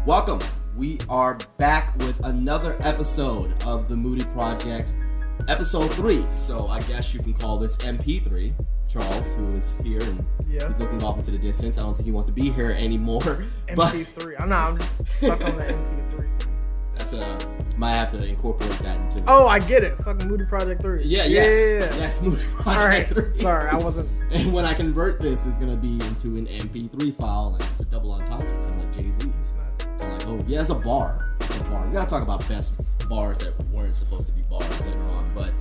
Welcome. We are back with another episode of the Moody Project, episode 3. So I guess you can call this MP3. Charles, who is here and he's looking off into the distance. I don't think he wants to be here anymore. MP3. I'm just stuck on the MP3. That's might have to incorporate that into. Oh, I get it. Fucking Moody Project 3. Yes, Moody Project 3. Sorry, I wasn't. And when I convert this, it's gonna be into an MP3 file, and it's a double entendre, kind of like Jay-Z. Kind of like, oh yeah, it's a bar. It's a bar. We gotta talk about best bars that weren't supposed to be bars later on, but.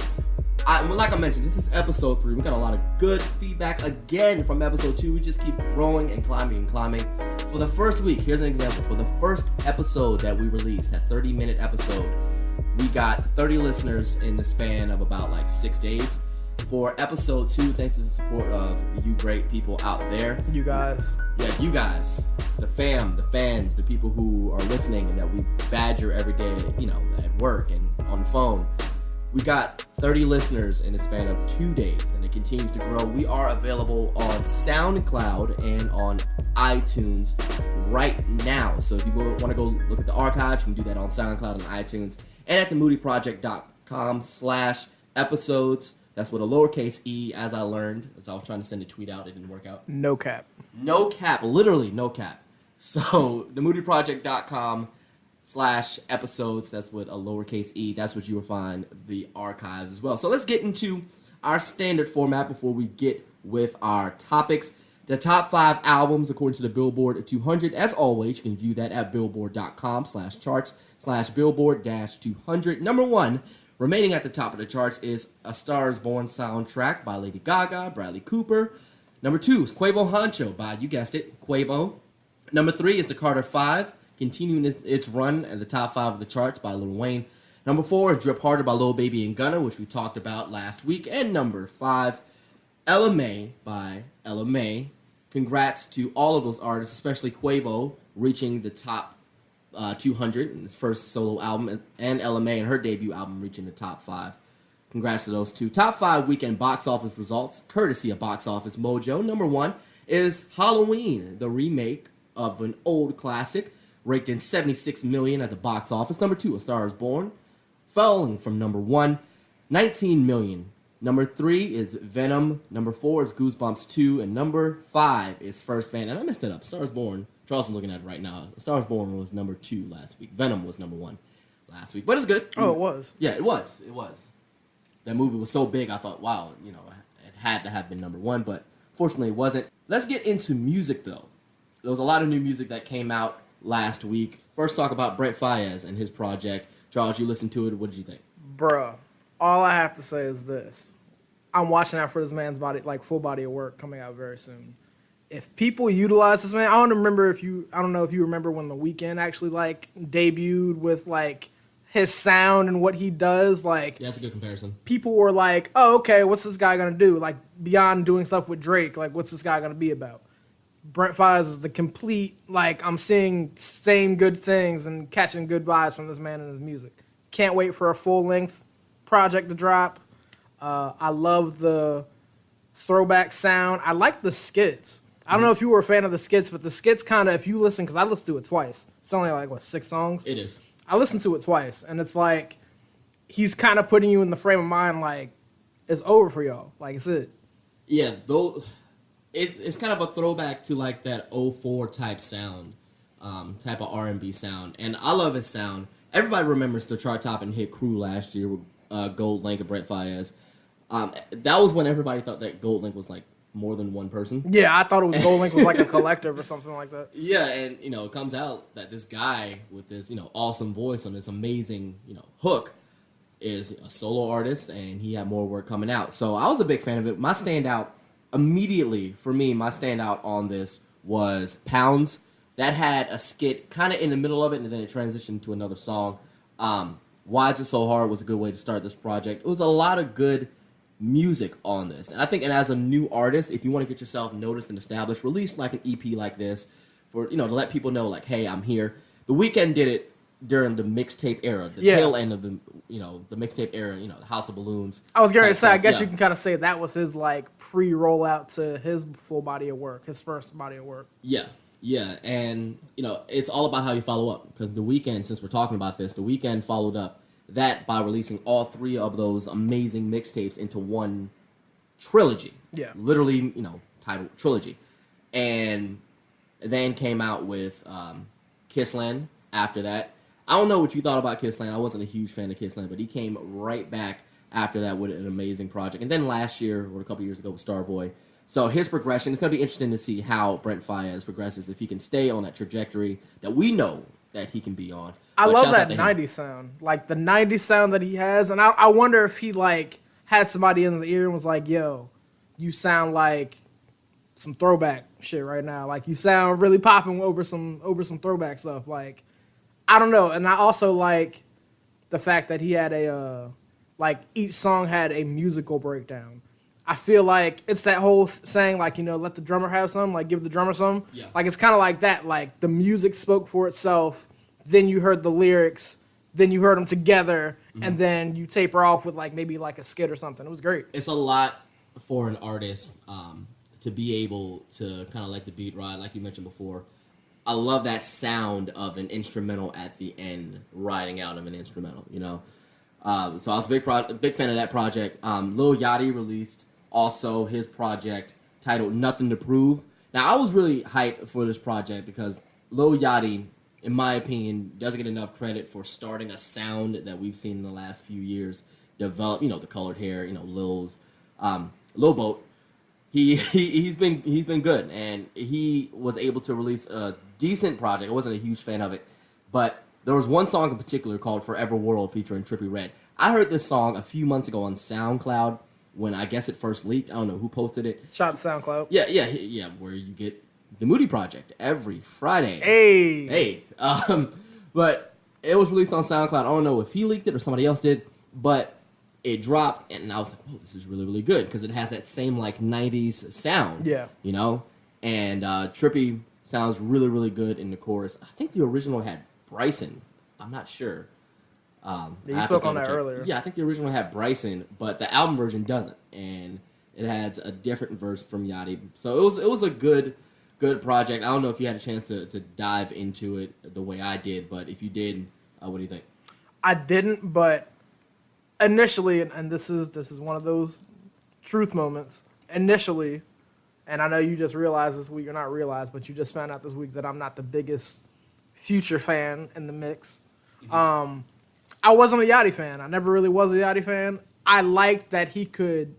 Like I mentioned, this is episode 3. We got a lot of good feedback again from episode 2. We just keep growing and climbing and climbing. For the first week, here's an example. For the first episode that we released, that 30-minute episode, we got 30 listeners in the span of about like 6 days. For episode 2, thanks to the support of you great people out there. You guys. Yeah, you guys. The fam, the fans, the people who are listening and that we badger every day, at work and on the phone. We got 30 listeners in the span of 2 days, and it continues to grow. We are available on SoundCloud and on iTunes right now. So if you want to go look at the archives, you can do that on SoundCloud and iTunes. And at themoodyproject.com/episodes. That's with a lowercase e, as I learned. As I was trying to send a tweet out, it didn't work out. No cap. No cap. Literally no cap. So themoodyproject.com/episodes. That's with a lowercase e. That's what you will find the archives as well. So let's get into our standard format before we get with our topics. The top 5 albums according to the Billboard 200. As always, you can view that at billboard.com/charts/billboard-200. Number 1, remaining at the top of the charts, is A Star Is Born soundtrack by Lady Gaga, Bradley Cooper. Number 2 is Quavo Honcho by, you guessed it, Quavo. Number 3 is The Carter 5. Continuing its run at the top 5 of the charts by Lil Wayne. Number 4 is Drip Harder by Lil Baby and Gunna, which we talked about last week. And number 5, Ella Mai by Ella Mai. Congrats to all of those artists, especially Quavo, reaching the top 200 in his first solo album, and Ella Mai and her debut album reaching the top 5. Congrats to those two. Top 5 weekend box office results, courtesy of Box Office Mojo. Number 1 is Halloween, the remake of an old classic, raked in $76 million at the box office. Number 2, A Star Is Born, falling from number 1, $19 million. Number 3 is Venom. Number 4 is Goosebumps 2. And number 5 is First Man. And I messed it up. A Star Is Born. Charles is looking at it right now. A Star Is Born was number 2 last week. Venom was number 1 last week. But it's good. Oh, it was? Yeah, it was. It was. That movie was so big, I thought, wow, it had to have been number 1. But fortunately, it wasn't. Let's get into music, though. There was a lot of new music that came out last week. First, talk about Brent Faiyaz and his project. Charles, you listened to it. What did you think? Bruh, all I have to say is this. I'm watching out for this man's full body of work coming out very soon. If people utilize this man, I don't know if you remember when The Weeknd actually debuted with his sound and what he does. Yeah, that's a good comparison. People were like, oh, okay, what's this guy gonna do? Beyond doing stuff with Drake, what's this guy gonna be about? Brent Faiyaz is the complete, I'm seeing same good things and catching good vibes from this man and his music. Can't wait for a full-length project to drop. I love the throwback sound. I like the skits. I don't know if you were a fan of the skits, but the skits kind of, if you listen, because I listened to it twice. It's only 6 songs? It is. I listened to it twice, and it's he's kind of putting you in the frame of mind it's over for y'all. It's it. Yeah, though. It's kind of a throwback to that '04 type sound, type of R&B sound, and I love his sound. Everybody remembers the chart-topping hit "Crew" last year with Gold Link and Brent Faiyaz. That was when everybody thought that Gold Link was more than one person. Yeah, I thought it was Gold Link was a collective or something like that. Yeah, and it comes out that this guy with this awesome voice on this amazing hook is a solo artist, and he had more work coming out. So I was a big fan of it. My standout on this was Pounds. That had a skit kind of in the middle of it, and then it transitioned to another song. Why Is It So Hard was a good way to start this project. It was a lot of good music on this. And I think, and as a new artist, if you want to get yourself noticed and established, release an EP like this for, to let people know, hey, I'm here. The Weeknd did it during the mixtape era, the tail end of the mixtape era, the House of Balloons. I was going to say, I guess you can kind of say that was his pre-rollout to his full body of work, his first body of work. Yeah. Yeah, and it's all about how you follow up. Because The Weeknd, since we're talking about this, The Weeknd followed up that by releasing all three of those amazing mixtapes into one trilogy. Yeah. Literally, titled trilogy, and then came out with Kissland after that. I don't know what you thought about Kissland. I wasn't a huge fan of Kissland, but he came right back after that with an amazing project. And then last year, or a couple years ago, with Starboy. So his progression, it's going to be interesting to see how Brent Faiyaz progresses, if he can stay on that trajectory that we know that he can be on. I But love shouts out that to him. 90s sound. Like, the 90s sound that he has. And I wonder if he, like, had somebody in his ear and was like, yo, you sound like some throwback shit right now. Like, you sound really popping over some throwback stuff. Like, I don't know. And I also like the fact that he had like, each song had a musical breakdown. I feel like it's that whole saying, like, let the drummer have some, like, give the drummer some. Yeah. Like, it's kind of like that. Like, the music spoke for itself. Then you heard the lyrics. Then you heard them together. And then you taper off with, like, maybe, like, a skit or something. It was great. It's a lot for an artist to be able to kind of let the beat ride, like you mentioned before. I love that sound of an instrumental at the end, riding out of an instrumental, So I was a big fan of that project. Lil Yachty released also his project titled Nothing to Prove. Now, I was really hyped for this project because Lil Yachty, in my opinion, doesn't get enough credit for starting a sound that we've seen in the last few years develop. The colored hair, Lil Boat. He's been good, and he was able to release a decent project. I wasn't a huge fan of it, but there was one song in particular called Forever World featuring Trippie Redd. I heard this song a few months ago on SoundCloud when I guess it first leaked. I don't know who posted it. Shout out to SoundCloud. Yeah, where you get the Moody Project every Friday. Hey. But it was released on SoundCloud. I don't know if he leaked it or somebody else did, but it dropped, and I was like, "Whoa, this is really, really good," because it has that same like '90s sound. Yeah. And Trippie sounds really, really good in the chorus. I think the original had Bryson. I'm not sure. You spoke on that earlier. Yeah, I think the original had Bryson, but the album version doesn't, and it has a different verse from Yachty. So it was a good project. I don't know if you had a chance to dive into it the way I did, but if you did, what do you think? I didn't, but initially, and this is one of those truth moments. Initially, and I know you just realized this week, or not realized, but you just found out this week that I'm not the biggest Future fan in the mix. Mm-hmm. I wasn't a Yachty fan. I never really was a Yachty fan. I liked that he could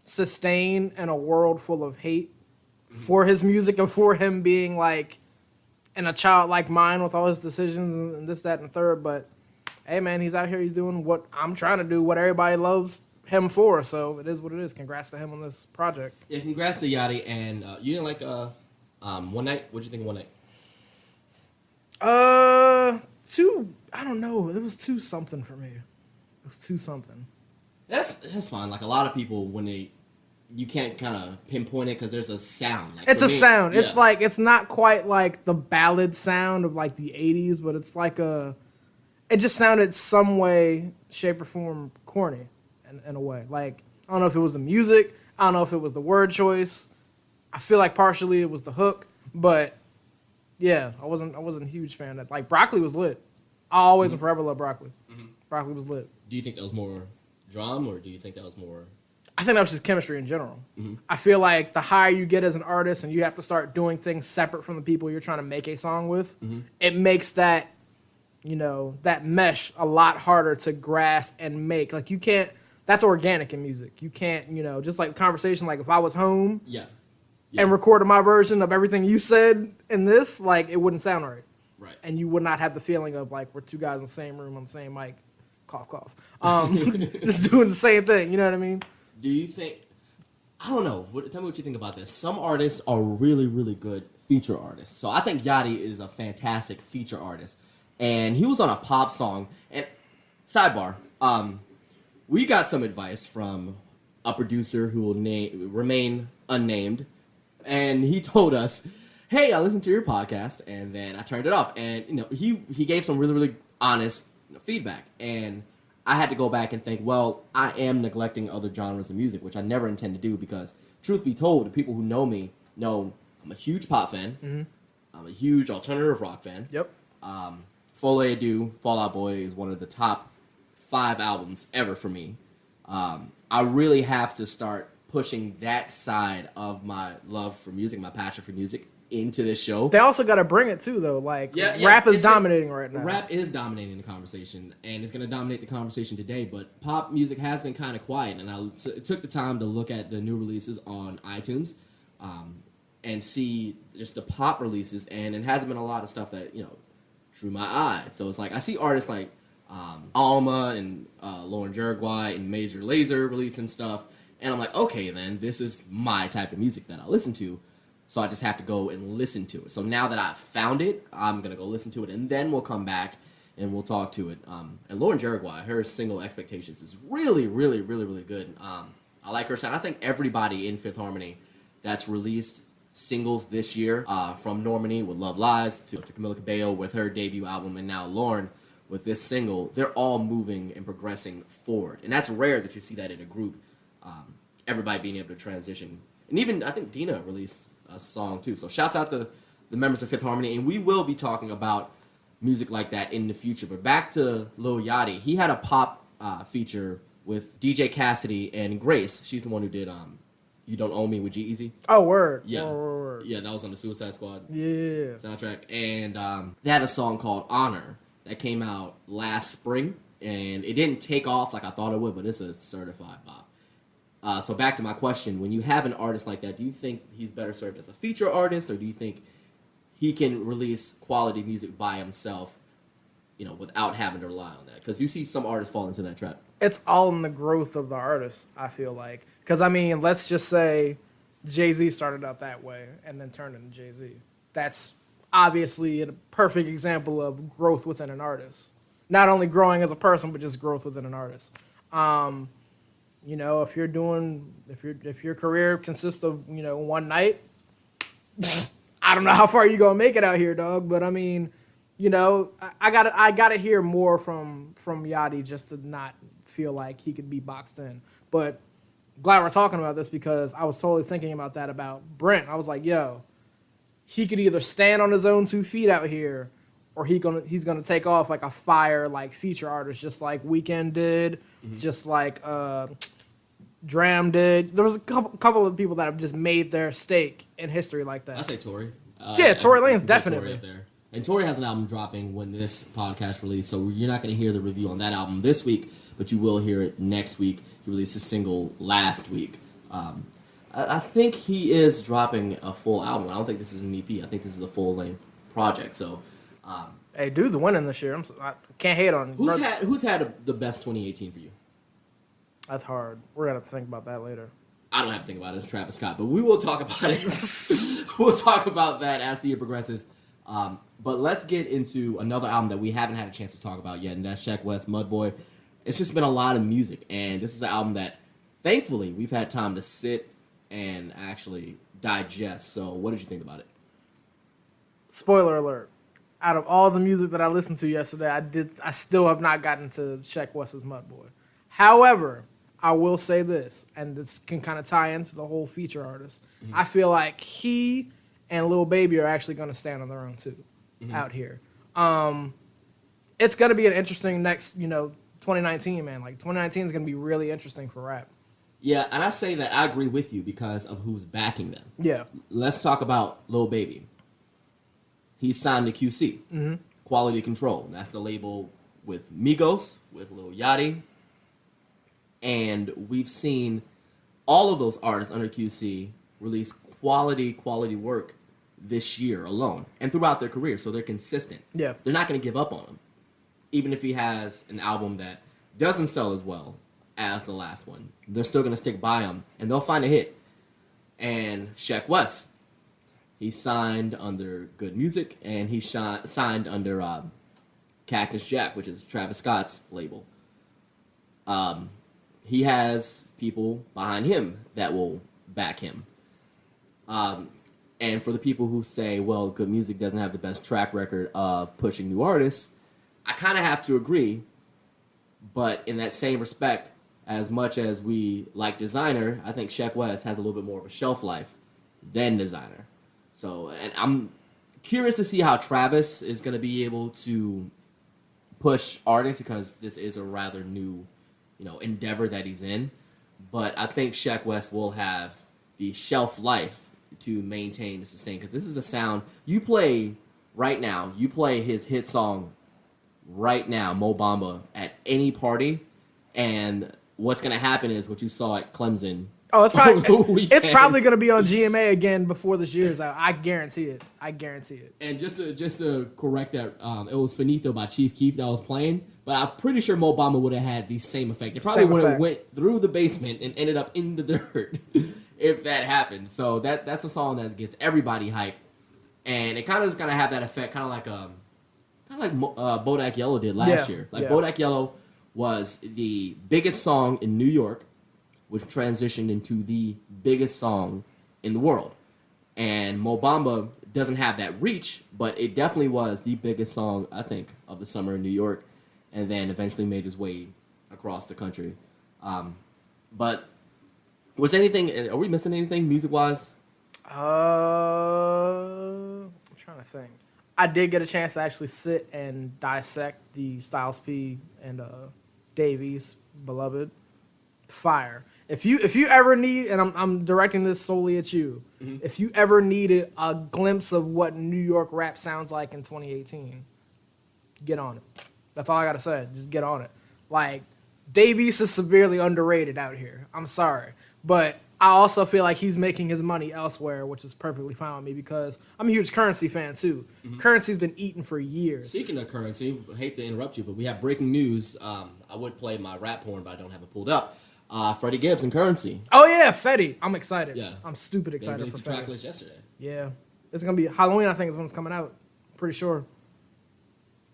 sustain in a world full of hate for his music and for him being like in a childlike mind with all his decisions and this, that, and the third. But hey, man, he's out here. He's doing what I'm trying to do, what everybody loves him for. So it is what it is. Congrats to him on this project. Yeah, congrats to Yachty. And you didn't like One Night? What'd you think of One Night? I don't know. It was too something for me. It was too something. That's fine. Like a lot of people, when you can't kind of pinpoint it because there's a sound. Like It's for a me, sound. yeah. It's like, it's not quite like the ballad sound of like the 80s, but it's like it just sounded some way, shape, or form corny in a way. Like, I don't know if it was the music. I don't know if it was the word choice. I feel like partially it was the hook, but yeah, I wasn't a huge fan of that. Like, Broccoli was lit. I always and forever love Broccoli. Mm-hmm. Broccoli was lit. Do you think that was more drum, or do you think that was more? I think that was just chemistry in general. Mm-hmm. I feel like the higher you get as an artist and you have to start doing things separate from the people you're trying to make a song with, it makes that, that mesh a lot harder to grasp and make. Like, you can't, that's organic in music. You can't, just like conversation, like if I was home and recorded my version of everything you said in this, like, it wouldn't sound right. Right. And you would not have the feeling of like we're two guys in the same room on the same mic, cough, cough. Just doing the same thing, you know what I mean? Do you think? I don't know. Tell me what you think about this. Some artists are really, really good feature artists. So I think Yachty is a fantastic feature artist, and he was on a pop song. And sidebar, we got some advice from a producer who will remain unnamed, and he told us, "Hey, I listened to your podcast, and then I turned it off." And he gave some really, really honest feedback, and I had to go back and think, well, I am neglecting other genres of music, which I never intend to do because, truth be told, the people who know me know I'm a huge pop fan. I'm a huge alternative rock fan. Yep. Folie à Deux, Fall Out Boy is one of the top 5 albums ever for me. I really have to start pushing that side of my love for music, my passion for music, into this show. They also got to bring it too, though. Like, rap is dominating right now. Rap is dominating the conversation, and it's going to dominate the conversation today. But pop music has been kind of quiet, and I took the time to look at the new releases on iTunes, and see just the pop releases, and it hasn't been a lot of stuff that drew my eye. So it's like I see artists like Alma and Lauren Jurguy and Major Lazer releasing stuff, and I'm like, okay, then this is my type of music that I listen to. So I just have to go and listen to it. So now that I've found it, I'm going to go listen to it, and then we'll come back and we'll talk to it. And Lauren Jurguy, her single Expectations is really, really, really, really good. I like her sound. I think everybody in Fifth Harmony that's released singles this year, from Normani with Love Lies to Camila Cabello with her debut album, and now Lauren with this single, they're all moving and progressing forward. And that's rare that you see that in a group, everybody being able to transition. And even, I think Dina released a song too. So shouts out to the members of Fifth Harmony, and we will be talking about music like that in the future. But back to Lil Yachty, he had a pop feature with DJ Cassidy and Grace. She's the one who did You Don't Owe Me with G-Eazy. Oh, word. Yeah. Word. Yeah, that was on the Suicide Squad soundtrack. And they had a song called Honor that came out last spring, and it didn't take off like I thought it would, but it's a certified bop. So back to my question, when you have an artist like that, do you think he's better served as a feature artist, or do you think he can release quality music by himself, without having to rely on that? Because you see some artists fall into that trap. It's all in the growth of the artist, I feel like. Because, let's just say Jay-Z started out that way and then turned into Jay-Z. That's obviously a perfect example of growth within an artist. Not only growing as a person, but just growth within an artist. If your career consists of, one night, I don't know how far you gonna make it out here, dog. But I gotta hear more from Yachty just to not feel like he could be boxed in. But glad we're talking about this, because I was totally thinking about that about Brent. I was like, yo, he could either stand on his own 2 feet out here, or he's gonna take off like a fire like feature artist, just like Weeknd did, just like Dram did. There was a couple of people that have just made their stake in history like that. I say Tory. Tory Lanez definitely. Tory up there. And Tory has an album dropping when this podcast released, so you're not going to hear the review on that album this week, but you will hear it next week. He released a single last week. I think he is dropping a full album. I don't think this is an EP. I think this is a full-length project. So, hey, dude's winning this year. I can't hate on. Who's had the best 2018 for you? That's hard. We're gonna have to think about that later. I don't have to think about it. It's Travis Scott, but we will talk about it. We'll talk about that as the year progresses. But let's get into another album that we haven't had a chance to talk about yet, and that's Sheck West, Mudboy. It's just been a lot of music, and this is an album that, thankfully, we've had time to sit and actually digest. So, what did you think about it? Spoiler alert. Out of all the music that I listened to yesterday, I still have not gotten to Sheck West's Mudboy. However, I will say this, and this can kind of tie into the whole feature artist. Mm-hmm. I feel like he and Lil Baby are actually going to stand on their own too, out here. It's going to be an interesting next, 2019, man. Like 2019 is going to be really interesting for rap. Yeah, and I say that I agree with you because of who's backing them. Yeah. Let's talk about Lil Baby. He's signed to QC, Quality Control. That's the label with Migos, with Lil Yachty. And we've seen all of those artists under QC release quality work this year alone and throughout their career, so they're consistent. Yeah. They're not going to give up on him, even if he has an album that doesn't sell as well as the last one. They're still going to stick by him, and they'll find a hit. And Sheck West, he signed under Good Music, and he signed under Cactus Jack, which is Travis Scott's label. He has people behind him that will back him. And for the people who say, well, Good Music doesn't have the best track record of pushing new artists, I kind of have to agree. But in that same respect, as much as we like Designer, I think Sheck West has a little bit more of a shelf life than Designer. So, and I'm curious to see how Travis is going to be able to push artists because this is a rather new, endeavor that he's in. But I think Sheck West will have the shelf life to maintain and sustain because this is a sound you play right now. You play his hit song right now, Mo Bamba, at any party, and what's going to happen is what you saw at Clemson. Oh, it's probably going to be on GMA again before this year's out. I guarantee it. And just to correct that, it was Finito by Chief Keef that was playing, but I'm pretty sure Mo Bamba would have had the same effect. It probably would have went through the basement and ended up in the dirt if that happened. So that's a song that gets everybody hyped, and it kind of is going to have that effect, kind of like Bodak Yellow did last year. Bodak Yellow was the biggest song in New York, which transitioned into the biggest song in the world. And Mo Bamba doesn't have that reach, but it definitely was the biggest song, I think, of the summer in New York, and then eventually made his way across the country. But was anything, are we missing anything music-wise? I'm trying to think. I did get a chance to actually sit and dissect the Styles P and Davies Beloved. Fire. If you ever need, and I'm directing this solely at you, if you ever needed a glimpse of what New York rap sounds like in 2018, get on it. That's all I gotta say. Just get on it. Like, Davies is severely underrated out here. I'm sorry, but I also feel like he's making his money elsewhere, which is perfectly fine with me because I'm a huge Currency fan too. Currency's been eaten for years. Speaking of Currency, I hate to interrupt you, but we have breaking news. I would play my rap horn, but I don't have it pulled up. Freddie Gibbs and Currency. Oh yeah, Fetty. I'm excited. Yeah. I'm stupid They excited released for the Fetty. track list yesterday. Yeah. It's gonna be Halloween, I think, is when it's coming out. Pretty sure.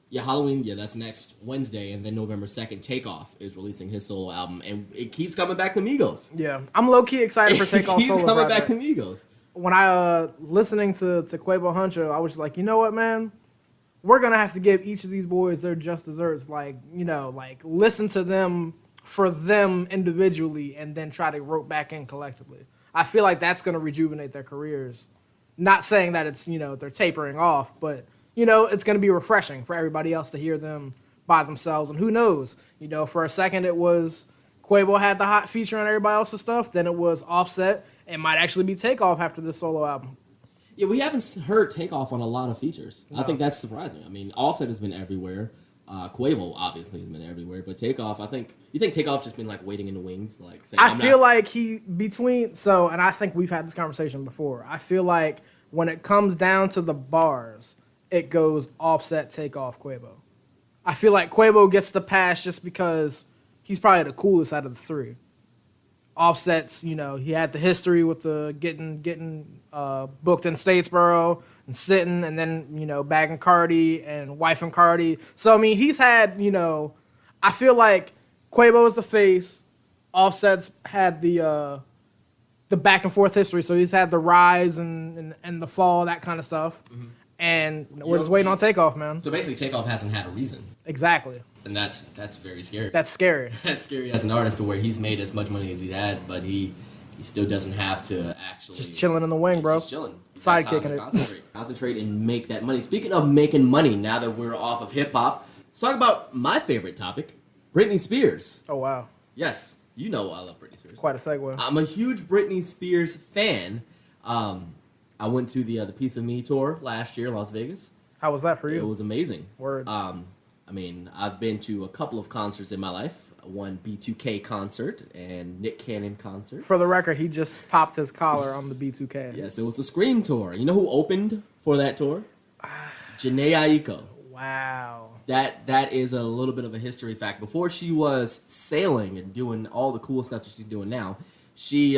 Yeah, Halloween, that's next Wednesday, and then November 2nd, Takeoff is releasing his solo album, and it keeps coming back to Migos. Yeah. I'm low-key excited for Takeoff It keeps solo coming project. back to Migos. When I listening to Quavo Huncho, I was just like, you know what, man? We're gonna have to give each of these boys their just desserts. Like, listen to them for them individually and then try to rope back in collectively. I feel like that's going to rejuvenate their careers. Not saying that it's, they're tapering off, but, it's going to be refreshing for everybody else to hear them by themselves. And who knows, for a second it was Quavo had the hot feature on everybody else's stuff. Then it was Offset. It might actually be Takeoff after this solo album. Yeah, we haven't heard Takeoff on a lot of features. No. I think that's surprising. I mean, Offset has been everywhere. Quavo obviously has been everywhere, but Takeoff, you think Takeoff just been like waiting in the wings, like saying, I feel like and I think we've had this conversation before. I feel like when it comes down to the bars, it goes Offset, Takeoff, Quavo. I feel like Quavo gets the pass just because he's probably the coolest out of the three. Offset's, he had the history with the getting booked in Statesboro and sitting, and then, bagging Cardi and wifing Cardi. So, I mean, he's had, I feel like Quavo is the face. Offset's had the back and forth history. So he's had the rise and the fall, that kind of stuff. Mm-hmm. And we're just waiting on Takeoff, man. So basically, Takeoff hasn't had a reason. Exactly. And that's very scary. That's scary. That's scary as an artist to where he's made as much money as he has, but he still doesn't have to actually... Just chilling in the wing, bro. Just chilling. Sidekicking it. Concentrate and make that money. Speaking of making money, now that we're off of hip-hop, let's talk about my favorite topic, Britney Spears. Oh, wow. Yes, I love Britney Spears. It's quite a segue. I'm a huge Britney Spears fan. I went to the Piece of Me tour last year in Las Vegas. How was that for you? It was amazing. Word. I've been to a couple of concerts in my life. One B2K concert and Nick Cannon concert. For the record, he just popped his collar on the B2K. Yes, it was the Scream tour. You know who opened for that tour? Janae Aiko. Wow. That is a little bit of a history fact. Before she was sailing and doing all the cool stuff that she's doing now, she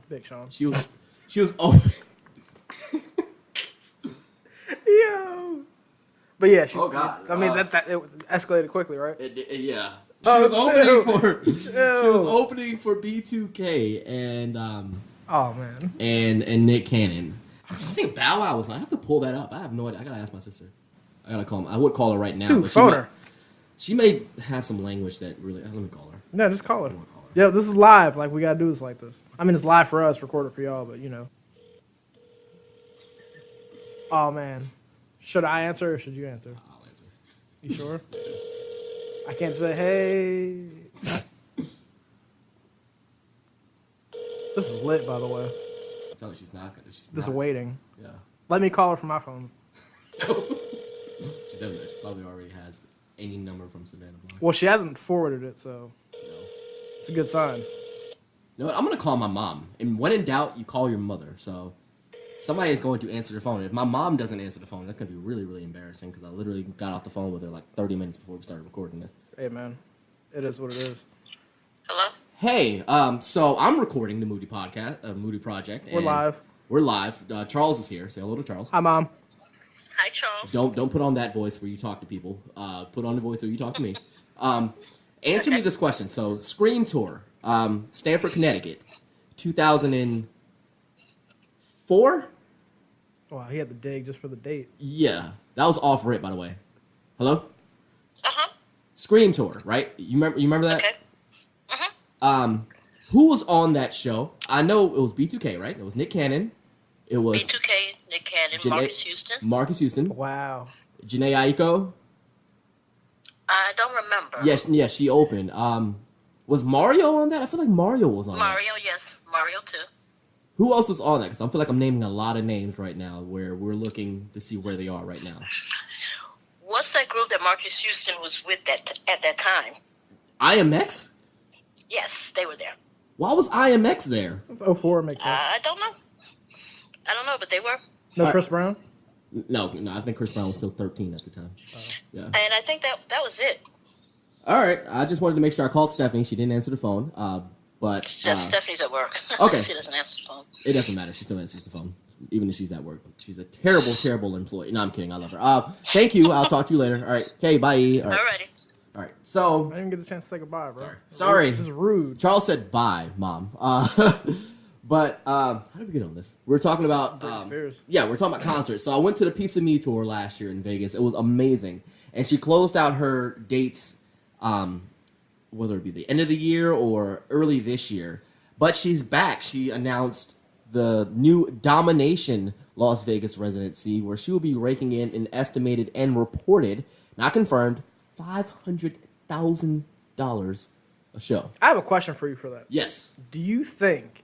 Big Sean. she was open. Yo. But yeah, Oh, God. I mean, that it escalated quickly, right? Yeah. She Oh, was opening for B2K and Oh man. and Nick Cannon. I think Bow Wow was like, I have to pull that up. I have no idea. I gotta ask my sister. I gotta call him. I would call her right now. Dude, but phone her. She may have some language that really. Let me call her. Yeah, just call her. I'm gonna call her. Yeah, this is live. Like, we gotta do this like this. I mean, it's live for us, recorded for y'all, but Oh man. Should I answer or should you answer? I'll answer. You sure? I can't say, hey. This is lit, by the way. Tell her she's not gonna. She's This is not. waiting. Yeah. Let me call her from my phone. She definitely. She probably already has any number from Savannah Block. Well, she hasn't forwarded it, so You know. it's a good sign. You know what? I'm gonna call my mom. And when in doubt, you call your mother. So somebody is going to answer the phone. If my mom doesn't answer the phone, that's gonna be really, really embarrassing because I literally got off the phone with her like 30 minutes before we started recording this. Hey, man. It is what it is. Hello? Hey, so I'm recording the Moody podcast, Moody Project. We're and live. We're live. Charles is here. Say hello to Charles. Hi, Mom. Hi, Charles. Don't put on that voice where you talk to people. Put on the voice where you talk to me. Answer me this question. So, Scream Tour, Stanford, Connecticut, 2004. Wow, he had to dig just for the date. Yeah, that was off rip, by the way. Hello. Uh-huh. Scream Tour, right? You remember that? Okay. Uh-huh. Who was on that show? I know it was B2K, right? It was Nick Cannon. It was B2K, Nick Cannon, Marcus Houston. Marcus Houston. Wow. Janae Aiko. I don't remember. Yes, she opened. Was Mario on that? I feel like Mario was on that. Mario, yes. Mario, too. Who else was on that? Because I feel like I'm naming a lot of names right now where we're looking to see where they are right now. What's that group that Marcus Houston was with at that time? IMX? Yes, they were there. Why was IMX there? Since 04 makes sense. I don't know. I don't know, but they were. No Chris Brown? No, I think Chris Brown was still 13 at the time. Yeah. And I think that was it. All right, I just wanted to make sure I called Stephanie. She didn't answer the phone, but Stephanie's at work. Okay. She doesn't answer the phone. it doesn't matter. She still answers the phone, even if she's at work. She's a terrible, terrible employee. No, I'm kidding. I love her. Thank you. I'll talk to you later. All right. Okay, bye. All right. Alrighty. All right. So, I didn't get a chance to say goodbye, bro. Sorry. This is rude. Charles said bye, Mom. But how did we get on this? We were talking about Britney Spears. Yeah, we're talking about concerts. So I went to the Piece of Me tour last year in Vegas. It was amazing, and she closed out her dates, whether it be the end of the year or early this year. But she's back. She announced the new Domination Las Vegas residency, where she will be raking in an estimated and reported, not confirmed, $500,000 a show. I have a question for you for that. Yes. Do you think,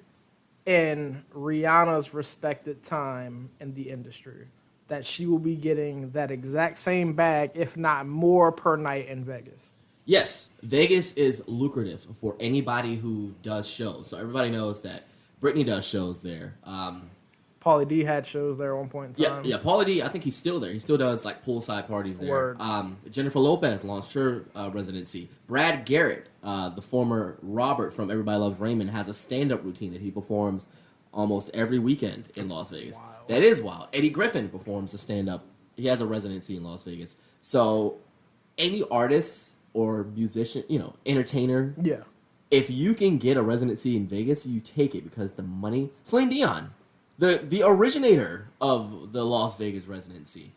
in Rihanna's respected time in the industry, that she will be getting that exact same bag, if not more, per night in Vegas? Yes, Vegas is lucrative for anybody who does shows. So everybody knows that Britney does shows there. Pauly D had shows there at one point in time. Yeah, Pauly D, I think he's still there. He still does like poolside parties there. Word. Jennifer Lopez launched her residency. Brad Garrett, the former Robert from Everybody Loves Raymond, has a stand-up routine that he performs almost every weekend in Las Vegas. wild. That is wild. Eddie Griffin performs a stand-up. He has a residency in Las Vegas. So any artist or musician, entertainer, Yeah. if you can get a residency in Vegas, you take it because the money. Celine Dion, the originator of the Las Vegas residency.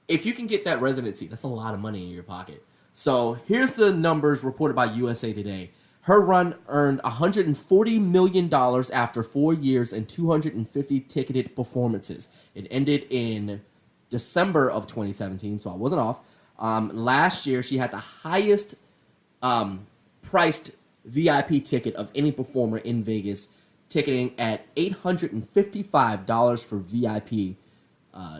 If you can get that residency, that's a lot of money in your pocket. So here's the numbers reported by USA Today. Her run earned $140 million after 4 years and 250 ticketed performances. It ended in December of 2017, so I wasn't off. Last year, she had the highest priced VIP ticket of any performer in Vegas, ticketing at $855 for VIP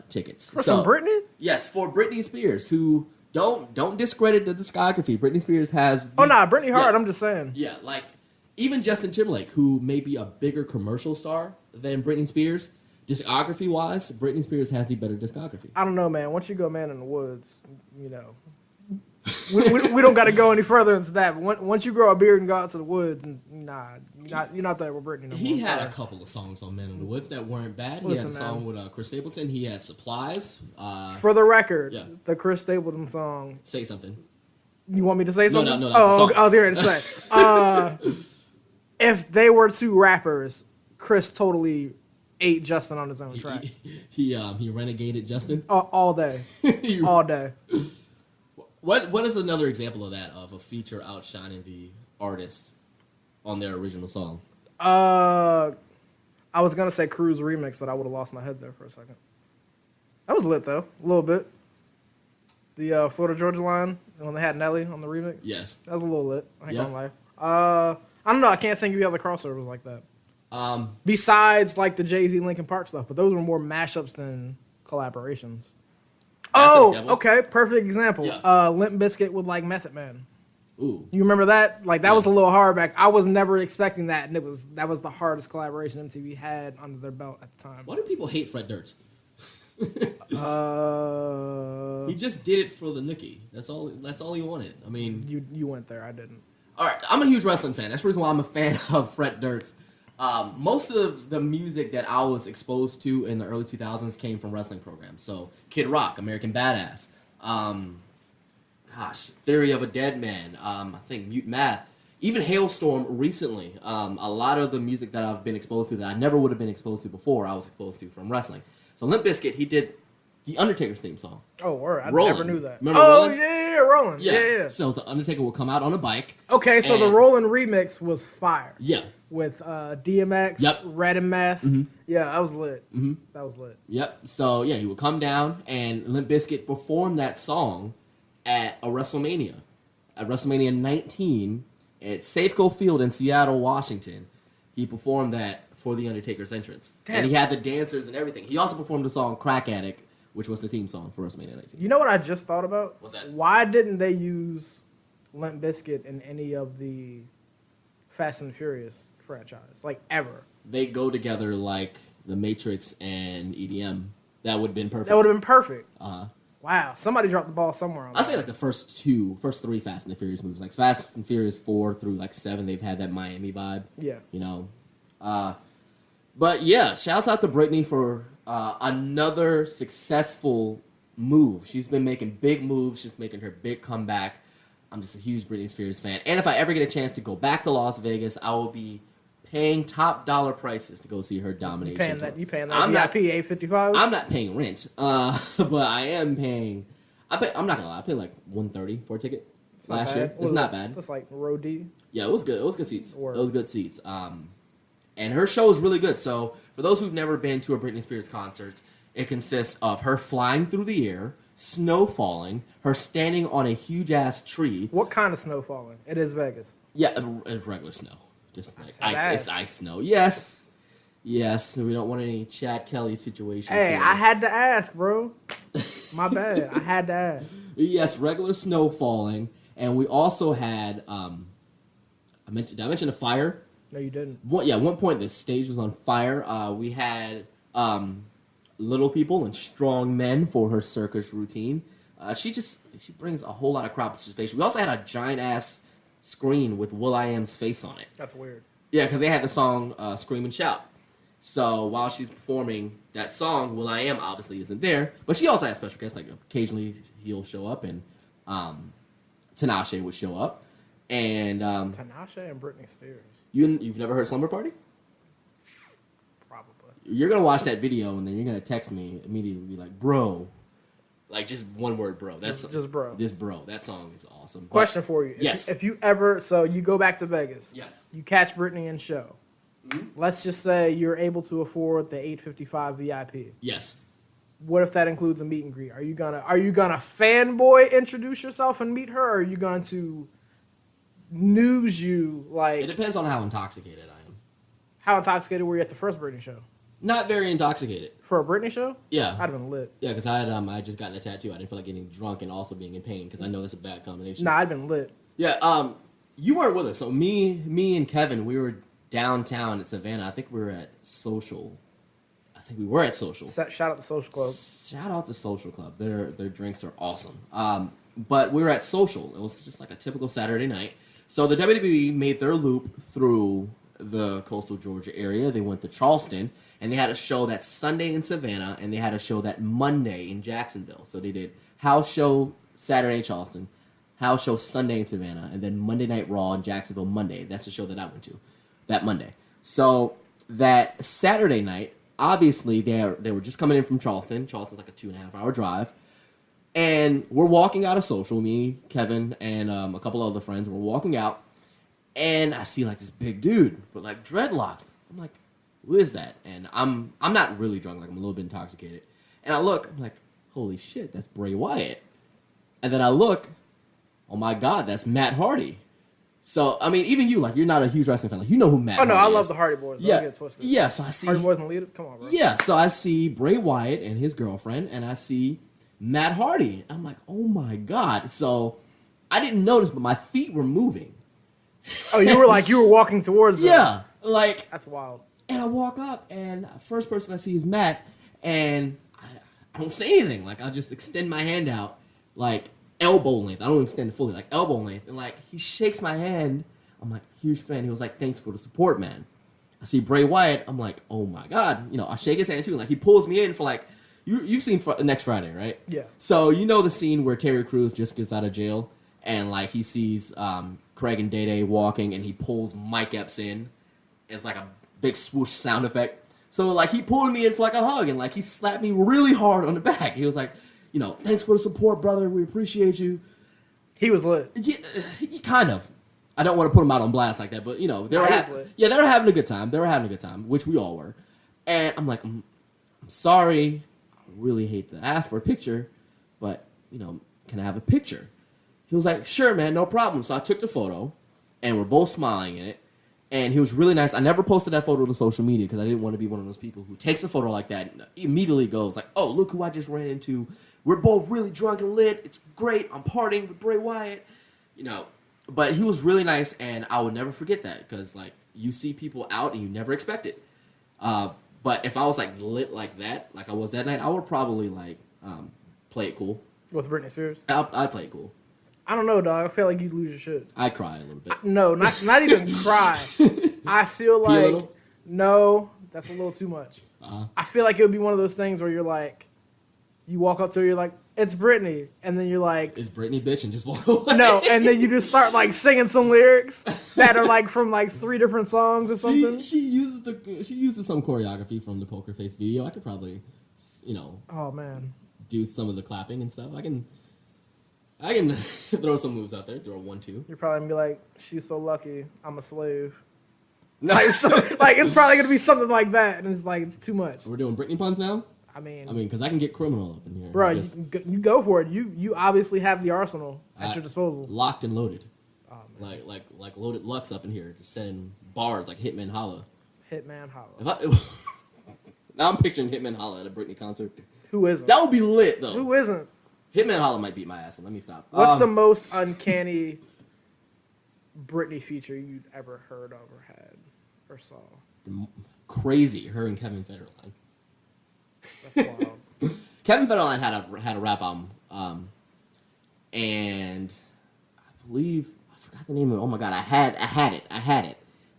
tickets. For some Britney? Yes, for Britney Spears, who don't discredit the discography. Britney Spears has. Oh, nah, Britney hard, Yeah. I'm just saying. Yeah, like even Justin Timberlake, who may be a bigger commercial star than Britney Spears, discography wise, Britney Spears has the better discography. I don't know, man. Once you go Man in the Woods, we don't got to go any further into that. But once you grow a beard and go out to the woods, and you're not there with Britney no more. He had sorry. a couple of songs on Men in the Woods that weren't bad. He Listen, had a song man. with Chris Stapleton. He had Supplies. For the record, Yeah. the Chris Stapleton song. Say something. You want me to say something? No, that's the song. I was here to say. If they were two rappers, Chris totally ate Justin on his own track. He renegaded Justin. All day. All day. What is another example of that, of a feature outshining the artist on their original song? I was going to say Cruise Remix, but I would have lost my head there for a second. That was lit though, a little bit. The Florida Georgia line when they had Nelly on the remix. Yes. That was a little lit. I ain't Yeah. gonna lie. I don't know. I can't think of any other crossovers like that. Besides like the Jay-Z Linkin Park stuff, but those were more mashups than collaborations. That's an Oh, example. okay, perfect example. Yeah. Limp Bizkit with like Method Man. Ooh. You remember that? Like that Yeah. was a little hard back. I was never expecting that, and that was the hardest collaboration MTV had under their belt at the time. Why do people hate Fred Durst? Uh, He just did it for the nookie. That's all he wanted. I mean, you went there. I didn't. all right, I'm a huge wrestling fan. That's the reason why I'm a fan of Fred Durst. Most of the music that I was exposed to in the early 2000s came from wrestling programs. So Kid Rock, American Badass, Theory of a Dead Man, I think Mute Math, even Hailstorm recently. A lot of the music that I've been exposed to that I never would have been exposed to before, I was exposed to from wrestling. So Limp Bizkit, he did the Undertaker's theme song. Oh, word. I Rollin'. never knew that. Remember oh, Rollin'? yeah, Rolling. Yeah. So the Undertaker will come out on a bike. Okay, so the And- Rolling remix was fire. Yeah. With DMX, Yep. Red and Meth. Mm-hmm. Yeah, that was lit. Mm-hmm. That was lit. Yep. So yeah, he would come down and Limp Bizkit performed that song at a WrestleMania. At WrestleMania 19 at Safeco Field in Seattle, Washington. He performed that for the Undertaker's entrance. Damn. And he had the dancers and everything. He also performed the song Crack Addict, which was the theme song for WrestleMania 19. You know what I just thought about? What's that? Why didn't they use Limp Bizkit in any of the Fast and Furious franchise? Like, ever. They go together like The Matrix and EDM. That would have been perfect. That would have been perfect. Uh-huh. Wow. Somebody dropped the ball somewhere on I'd that. say like the first three Fast and the Furious movies, like Fast and Furious 4 through like 7, they've had that Miami vibe. Yeah. You know, but yeah, shouts out to Britney for another successful move. She's been making big moves. She's making her big comeback. I'm just a huge Britney Spears fan, and if I ever get a chance to go back to Las Vegas, I will be paying top dollar prices to go see her domination. You paying I'm that not- VIP 855? I'm not paying rent, but I am paying. I'm not gonna lie. I paid like $130 for a ticket last year. It's not bad. That's like row D. Yeah, it was good. It was good seats. Word. It was good seats. And her show is really good. So for those who've never been to a Britney Spears concert, it consists of her flying through the air, snow falling, her standing on a huge ass tree. What kind of snow falling? It is Vegas. Yeah, it's regular snow, just like That's ice. It's ass. ice snow. Yes, yes. We don't want any Chad Kelly situations. Hey, here. I had to ask, bro. My bad. I had to ask. Yes, regular snow falling, and we also had. Did I mention the fire? No, you didn't. One point the stage was on fire. We had little people and strong men for her circus routine. She brings a whole lot of crowd participation. We also had a giant ass screen with will.i.am's face on it. That's weird. Yeah, because they had the song "Scream and Shout." So while she's performing that song, will.i.am obviously isn't there, but she also has special guests. Like occasionally he'll show up, and Tinashe would show up, and Tinashe and Britney Spears. you've never heard Slumber Party? Probably. You're gonna watch that video and then you're gonna text me immediately and be like, bro. Like just one word, bro. That's Just bro. This bro. That song is awesome. But- Question for you. Yes. If you ever, so you go back to Vegas. Yes. You catch Britney in show. Mm-hmm. Let's just say you're able to afford the 855 VIP. Yes. What if that includes a meet and greet? Are you gonna fanboy introduce yourself and meet her, or are you going to news you like It depends on how intoxicated I am. how intoxicated were you at the first Britney show? Not very intoxicated. For a Britney show? Yeah. I'd have been lit. Yeah, because I just gotten a tattoo. I didn't feel like getting drunk and also being in pain because I know that's a bad combination. Nah, I'd been lit. Yeah, you weren't with us. So me and Kevin, we were downtown at Savannah. I think we were at Social. Shout out to Social Club. Shout out to Social Club. Their drinks are awesome. But we were at Social. It was just like a typical Saturday night. So the WWE made their loop through the coastal Georgia area. They went to Charleston, and they had a show that Sunday in Savannah, and they had a show that Monday in Jacksonville. So they did house show Saturday in Charleston, house show Sunday in Savannah, and then Monday Night Raw in Jacksonville Monday. That's the show that I went to that Monday. So that Saturday night, obviously they were just coming in from Charleston. Charleston's like a 2.5 hour drive. And we're walking out of Social, me, Kevin, and a couple other friends. We're walking out, and I see like this big dude with like dreadlocks. I'm like, who is that? And I'm not really drunk, like I'm a little bit intoxicated. And I look, I'm like, holy shit, that's Bray Wyatt. And then I look, oh my God, that's Matt Hardy. So, I mean, even you, like, you're not a huge wrestling fan. Like, you know who Matt Hardy is. Oh, no, I love the Hardy Boys. Don't Yeah. get it twisted. Yeah, so I see... Hardy Boys and Lita? Come on, bro. Yeah, so I see Bray Wyatt and his girlfriend, and I see Matt Hardy. I'm like, oh my God. So, I didn't notice, but my feet were moving. Oh, you were walking towards them. Yeah, like... That's wild. And I walk up, and first person I see is Matt, and I don't say anything. Like, I'll just extend my hand out, like, elbow length. I don't extend it fully, like, elbow length. And, like, he shakes my hand. I'm like, huge fan. He was like, thanks for the support, man. I see Bray Wyatt. I'm like, oh, my God. You know, I shake his hand, too. And, like, he pulls me in for, like, you've seen Next Friday, right? Yeah. So, you know the scene where Terry Crews just gets out of jail, and, like, he sees Craig and Day Day walking, and he pulls Mike Epps in. And it's like a big swoosh sound effect. So, like, he pulled me in for, like, a hug, and, like, he slapped me really hard on the back. He was like, you know, thanks for the support, brother. We appreciate you. He was lit. Yeah, kind of. I don't want to put him out on blast like that, but, you know, they were having a good time. They were having a good time, which we all were. And I'm like, I'm sorry. I really hate to ask for a picture, but, you know, can I have a picture? He was like, sure, man, no problem. So I took the photo, and we're both smiling in it. And he was really nice. I never posted that photo to social media because I didn't want to be one of those people who takes a photo like that and immediately goes like, oh, look who I just ran into. We're both really drunk and lit. It's great. I'm partying with Bray Wyatt. You know, but he was really nice, and I would never forget that because, like, you see people out and you never expect it. But if I was, like, lit like that, like I was that night, I would probably, like, play it cool. With Britney Spears? I'd play it cool. I don't know, dog. I feel like you'd lose your shit. I'd cry a little bit. No, not even cry. I feel Be a like little? no, that's a little too much. Uh-huh. I feel like it would be one of those things where you're like, you walk up to her, you're like, it's Britney, and then you're like, Is Britney bitch and just walk away? no, and then you just start like singing some lyrics that are like from like 3 different songs or something. She uses some choreography from the Poker Face video. I could probably, you know, Oh man, do some of the clapping and stuff. I can throw some moves out there. Throw a 1-2. you're probably gonna be like, she's so lucky, I'm a slave. No. Like, so, like it's probably gonna be something like that, and it's like it's too much. We're doing Britney puns now. I mean, Because I can get criminal up in here. bro, Just you go for it. You obviously have the arsenal at your disposal. locked and loaded. Oh, man. Like loaded Lux up in here, just sending bars like Hitman Holla. Hitman Holla. Now I'm picturing Hitman Holla at a Britney concert. Who isn't? That would be lit though. Who isn't? Hitman Holla might beat my ass. So let me stop. What's the most uncanny Britney feature you'd ever heard of or had or saw? Crazy? Her and Kevin Federline. That's wild. Kevin Federline had a rap album, and I believe I forgot the name of it. Oh my god, I had it.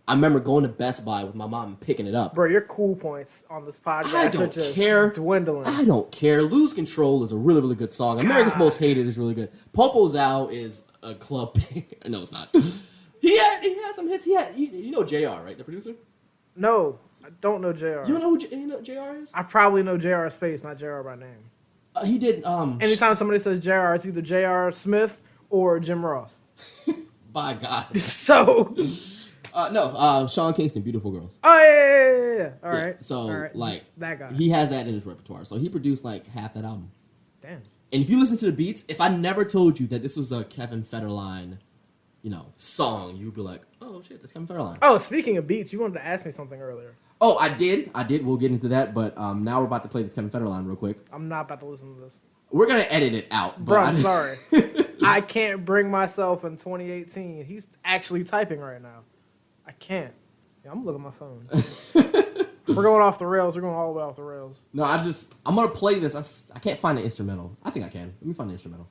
I remember going to Best Buy with my mom and picking it up. Bro, your cool points on this podcast I don't are just care. dwindling. I don't care. Lose Control is a really, really good song. America's Most Hated is really good. Popo's Out is a club. No, it's not. He had some hits. You know JR, right? The producer. No, I don't know JR. You don't know who JR is? I probably know JR Space, not JR by name. He did. Anytime somebody says JR, it's either JR Smith or Jim Ross. By God. So. No. Sean Kingston, Beautiful Girls. Oh yeah. All Yeah, right. so All right. like that guy. he has that in his repertoire. So he produced like half that album. Damn. And if you listen to the beats, if I never told you that this was a Kevin Federline, song, you'd be like, oh shit, that's Kevin Federline. Oh, speaking of beats, you wanted to ask me something earlier. Oh, I did. We'll get into that, but now we're about to play this Kevin Federline real quick. I'm not about to listen to this. We're gonna edit it out, Bro, I'm sorry. I can't bring myself in 2018. He's actually typing right now. I can't. Yeah, I'm looking at my phone. We're going off the rails. We're going all the way off the rails. No, I'm gonna play this. I can't find the instrumental. I think I can. Let me find the instrumental.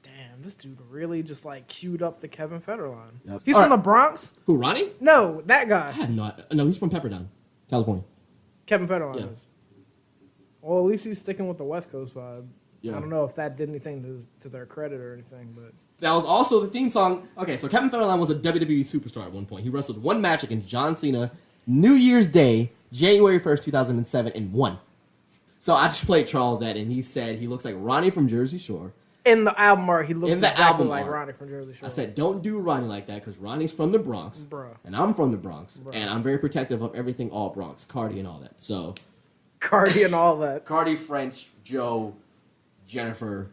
Damn, this dude really just like queued up the Kevin Federline. Yep. He's All from right. the Bronx? Who, Ronnie? No, that guy. I have not. No, he's from Pepperdine, California. Kevin Federline Yeah. is. Well, at least he's sticking with the West Coast vibe. Yeah. I don't know if that did anything to their credit or anything, but That was also the theme song. Okay, so Kevin Federline was a WWE superstar at one point. He wrestled one match against John Cena, New Year's Day, January 1st, 2007, and won. So I just played Charles that, and he said he looks like Ronnie from Jersey Shore. in the album art, he looked In the exactly album like art. Ronnie from Jersey Shore. I said, don't do Ronnie like that, because Ronnie's from the Bronx, Bruh. and I'm from the Bronx, Bruh. and I'm very protective of everything all Bronx, Cardi and all that. So, Cardi and all that. Cardi, French, Joe, Jennifer,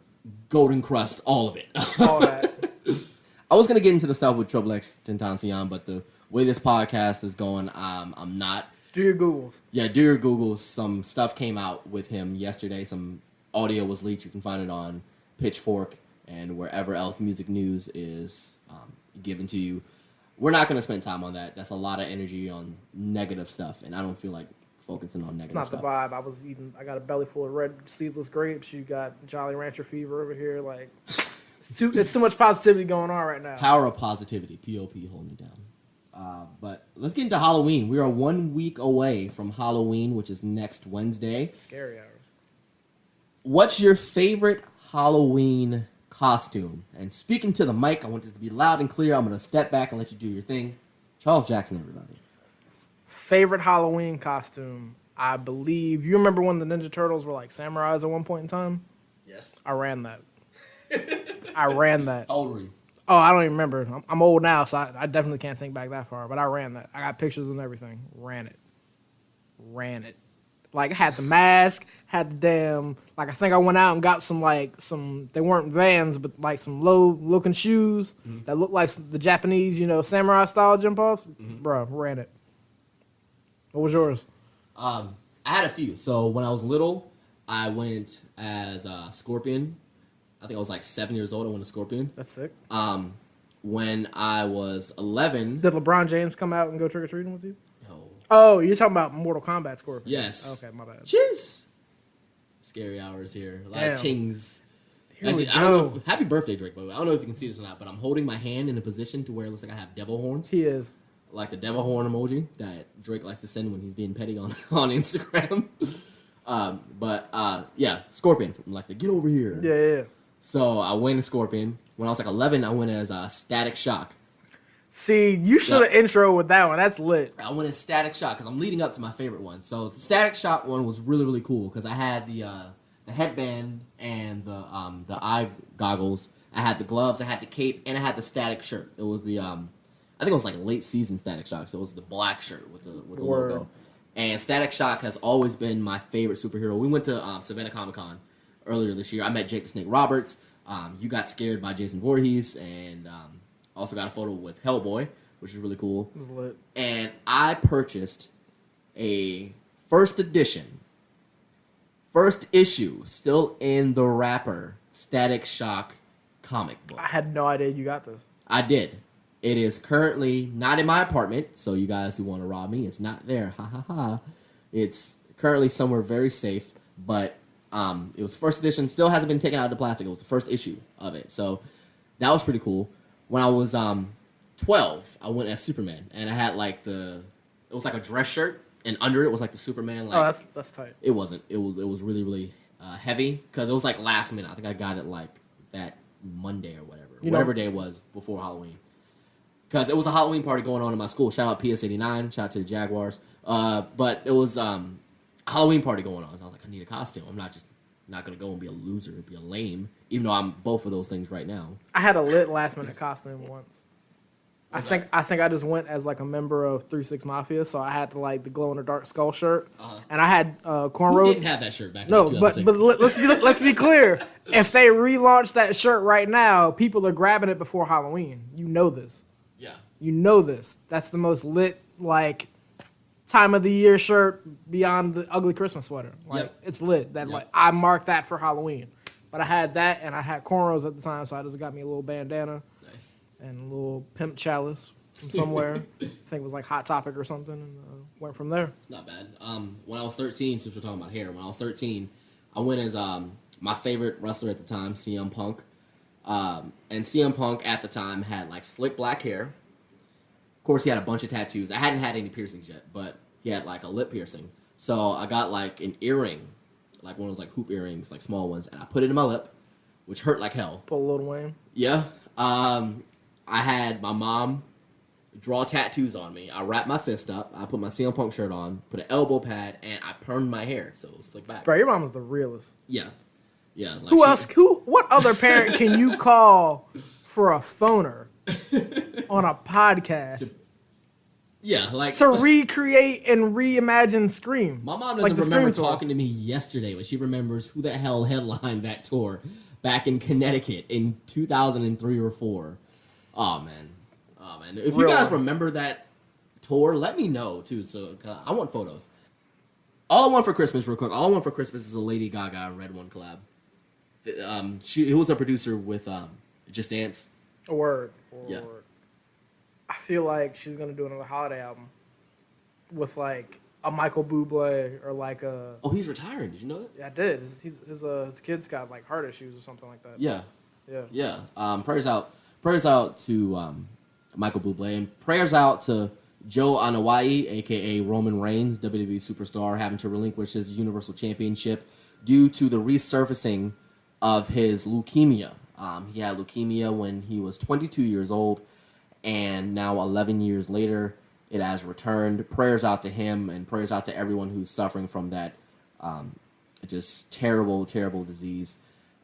Golden Crust, all of it. All that. I was gonna get into the stuff with Triple X Tentacion, but the way this podcast is going, I'm not. Do your Googles. Yeah, do your Googles. Some stuff came out with him yesterday. Some audio was leaked. You can find it on Pitchfork and wherever else music news is given to you. We're not going to spend time on that. That's a lot of energy on negative stuff, and I don't feel like focusing on negative It's not stuff. the vibe. I got a belly full of red seedless grapes. You got Jolly Rancher fever over here. Like, it's too much positivity going on right now. Power of positivity. P.O.P. holding it down. But let's get into Halloween. We are 1 week away from Halloween, which is next Wednesday. Scary hours. What's your favorite Halloween costume? And speaking to the mic, I want this to be loud and clear. I'm going to step back and let you do your thing. Charles Jackson, everybody. Favorite Halloween costume? I believe you remember when the Ninja Turtles were like samurais at one point in time. Yes. I ran that. I ran that. How old were you? Oh, I don't even remember. I'm old now, so I definitely can't think back that far. But I ran that. I got pictures and everything. Ran it. Like, I had the mask, had the damn, like, I think I went out and got some, they weren't Vans, but, like, some low-looking shoes that looked like the Japanese, samurai-style jump-offs. Bro, ran it. What was yours? I had a few. So when I was little, I went as Scorpion. I think I was like 7 years old. I went as Scorpion. That's sick. When I was 11. Did LeBron James come out and go trick-or-treating with you? No. Oh, you're talking about Mortal Kombat Scorpion. Yes. Okay, my bad. Cheers. Scary hours here. A lot Damn. of tings. Here we I don't know. go. Happy birthday, Drake. By the way. I don't know if you can see this or not, but I'm holding my hand in a position to where it looks like I have devil horns. He is. Like the devil horn emoji that Drake likes to send when he's being petty on Instagram. Yeah, Scorpion. From like the get over here. Yeah. So I went as Scorpion. When I was like 11, I went as Static Shock. See, you should have intro with that one. That's lit. I went as Static Shock because I'm leading up to my favorite one. So the Static Shock one was really, really cool because I had the headband and the eye goggles. I had the gloves, I had the cape, and I had the Static shirt. It was the I think it was like late season Static Shock. So it was the black shirt with the logo. And Static Shock has always been my favorite superhero. We went to Savannah Comic-Con earlier this year. I met Jake the Snake Roberts. You got scared by Jason Voorhees, and also got a photo with Hellboy, which is really cool. It was lit. And I purchased a first issue, still in the wrapper, Static Shock comic book. I had no idea you got this. I did. It is currently not in my apartment, so you guys who want to rob me, it's not there. Ha ha ha. It's currently somewhere very safe, but it was first edition, still hasn't been taken out of the plastic. It was the first issue of it. So that was pretty cool. When I was 12, I went as Superman, and I had like it was like a dress shirt, and under it was like the Superman. Like, Oh, that's tight. It wasn't. It was really, really heavy because it was like last minute. I think I got it like that Monday or whatever day it was before Halloween. Because it was a Halloween party going on in my school. Shout out PS89. Shout out to the Jaguars. But it was a Halloween party going on. So I was like, I need a costume. I'm not going to go and be a loser, be a lame, even though I'm both of those things right now. I had a lit last minute costume once. I think I just went as like a member of 3-6 Mafia, so I had the the glow in the dark skull shirt, and I had cornrows. You didn't have that shirt back No, in but 2006. let's be clear. If they relaunch that shirt right now, people are grabbing it before Halloween. You know this. Yeah. You know this. That's the most lit time of the year shirt beyond the ugly Christmas sweater. Yep. It's lit. That I marked that for Halloween. But I had that and I had cornrows at the time, so I just got me a little bandana Nice. and a little pimp chalice from somewhere. I think it was like Hot Topic or something, and went from there. It's not bad. When I was 13, since we're talking about hair, when I was 13, I went as my favorite wrestler at the time, CM Punk. And CM Punk at the time had slick black hair. Of course, he had a bunch of tattoos. I hadn't had any piercings yet, but he had a lip piercing. So I got an earring, one of those hoop earrings, small ones, and I put it in my lip, which hurt like hell. Pull a Lil Wayne. Yeah. I had my mom draw tattoos on me. I wrapped my fist up. I put my CM Punk shirt on, put an elbow pad, and I permed my hair so it was slick back. Bro, your mom was the realest. Yeah. Yeah. What other parent can you call for a phoner on a podcast? Yeah, like to recreate and reimagine Scream. my mom Like doesn't the remember Scream tour. talking to me yesterday, but she remembers who the hell headlined that tour back in Connecticut in 2003 or 4. Oh man, If you Real guys one. remember that tour, let me know too. So I want photos. All I want for Christmas, real quick. All I want for Christmas is a Lady Gaga and Red One collab. He was a producer with Just Dance. A word. Yeah. I feel like she's gonna do another holiday album with like a Michael Bublé or like a. Oh, he's retiring. Did you know that? Yeah, I did. His kid's got like heart issues or something like that. Yeah. Yeah. Yeah. Prayers out to Michael Bublé, and prayers out to Joe Anawai, aka Roman Reigns, WWE superstar, having to relinquish his Universal Championship due to the resurfacing of his leukemia. He had leukemia when he was 22 years old, and now 11 years later, it has returned. Prayers out to him, and prayers out to everyone who's suffering from that just terrible, terrible disease.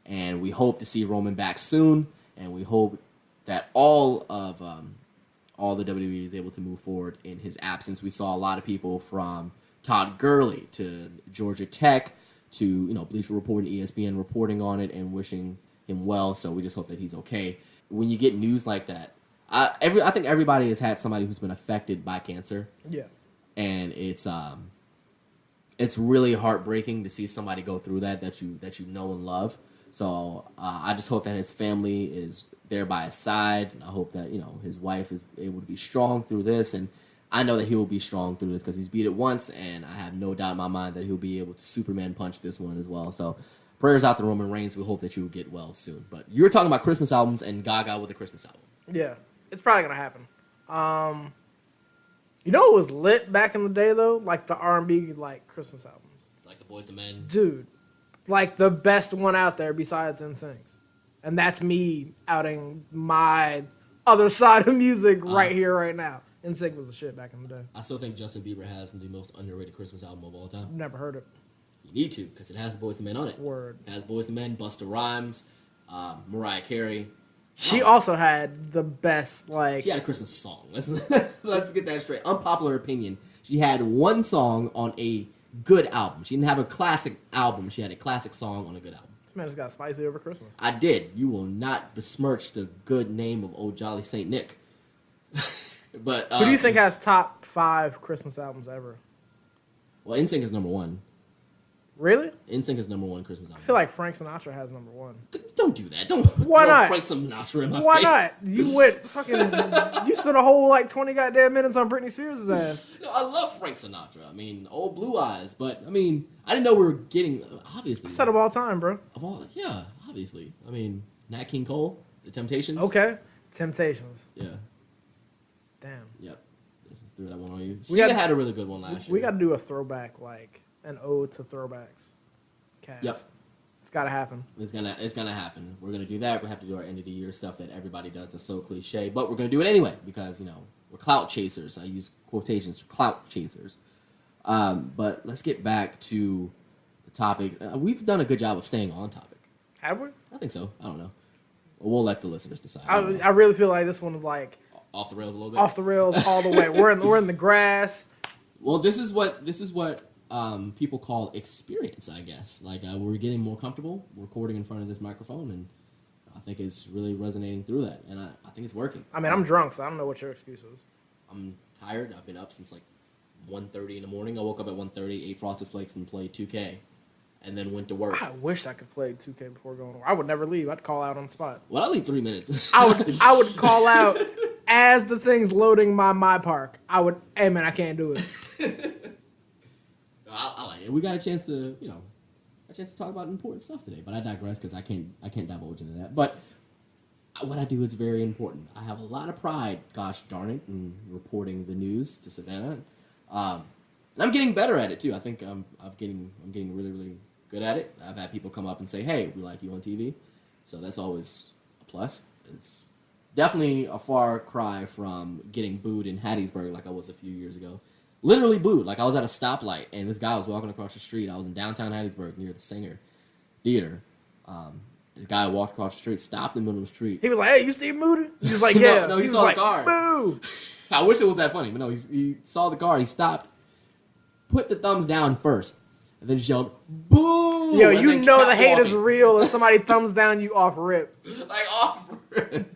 And we hope to see Roman back soon, and we hope that all the WWE is able to move forward in his absence. We saw a lot of people from Todd Gurley to Georgia Tech to Bleacher Report and ESPN reporting on it and wishing him well. So we just hope that he's okay. When you get news like that, I think everybody has had somebody who's been affected by cancer, Yeah. and it's really heartbreaking to see somebody go through that you know and love. So I just hope that his family is there by his side. I hope that his wife is able to be strong through this, and I know that he will be strong through this because he's beat it once, and I have no doubt in my mind that he'll be able to Superman punch this one as well. So prayers out to Roman Reigns. We hope that you will get well soon. But you were talking about Christmas albums and Gaga with a Christmas album. Yeah. It's probably gonna happen. You know what was lit back in the day though? Like the R&B like Christmas albums. Like the Boys to Men. Dude, like the best one out there besides NSYNC's. And that's me outing my other side of music right here, right now. NSYNC was the shit back in the day. I still think Justin Bieber has the most underrated Christmas album of all time. Never heard it. You need to, because it has Boys to Men on it. Word. It has Boys to Men, Busta Rhymes, Mariah Carey. She also had the best, like... She had a Christmas song. Let's get that straight. Unpopular opinion. She had one song on a good album. She didn't have a classic album. She had a classic song on a good album. This man just got spicy over Christmas. I did. You will not besmirch the good name of Old Jolly Saint Nick. But Who do you think has top 5 Christmas albums ever? Well, NSYNC is number 1. Really? NSYNC is number 1 Christmas album. I feel like Frank Sinatra has number 1. Don't do that. Don't Why throw not? Frank Sinatra in my Why face. not? You went fucking... You spent a whole, like, 20 goddamn minutes on Britney Spears' ass. No, I love Frank Sinatra. I mean, old Blue Eyes. But, I mean, I didn't know we were getting, obviously. Set of all time, bro. Of all, yeah, obviously. I mean, Nat King Cole, The Temptations. Okay. Temptations. Yeah. Damn. Yep. This is threw that one on you. We Sia got- had a really good one last year. We got to do a throwback, like, an ode to throwbacks. Cast. Yep. It's got to happen. It's gonna happen. We're gonna do that. We have to do our end of the year stuff that everybody does. It's so cliche, but we're gonna do it anyway because we're clout chasers. I use quotations, clout chasers. But let's get back to the topic. We've done a good job of staying on topic. Have we? I think so. I don't know. We'll let the listeners decide. I don't know. I really feel like this one is, like, Off the rails a little bit. off the rails all the way. We're in the grass. Well, this is what people call experience, I guess. Like we're getting more comfortable recording in front of this microphone, and I think it's really resonating through that, and I think it's working. I mean, I'm drunk, so I don't know what your excuse is. I'm tired. I've been up since like 1:30 in the morning. I woke up at 1:30, ate Frosted Flakes, and played 2K, and then went to work. I wish I could play 2K before going to work. I would never leave. I'd call out on the spot. Well, I'll leave 3 minutes. I would call out as the thing's loading my park. I would, hey man, I can't do it. I like it. We got a chance to talk about important stuff today, but I digress because I can't divulge into that. But what I do is very important. I have a lot of pride, gosh darn it, in reporting the news to Savannah. And I'm getting better at it too. I think I'm getting really, really good at it. I've had people come up and say, "Hey, we like you on TV," so that's always a plus. It's definitely a far cry from getting booed in Hattiesburg like I was a few years ago. Literally booed. Like I was at a stoplight and this guy was walking across the street. I was in downtown Hattiesburg near the Singer Theater, The guy walked across the street, stopped in the middle of the street. He was like, "Hey, you Steve Moody?" He was like, "Yeah." No, he was saw the like, guard. Boo! I wish it was that funny, but no, he saw the guard. He stopped, put the thumbs down first, and then just yelled, "Boo!" Yo, and you then know kept the hate is walking. real if somebody thumbs down you off rip. Like, off rip.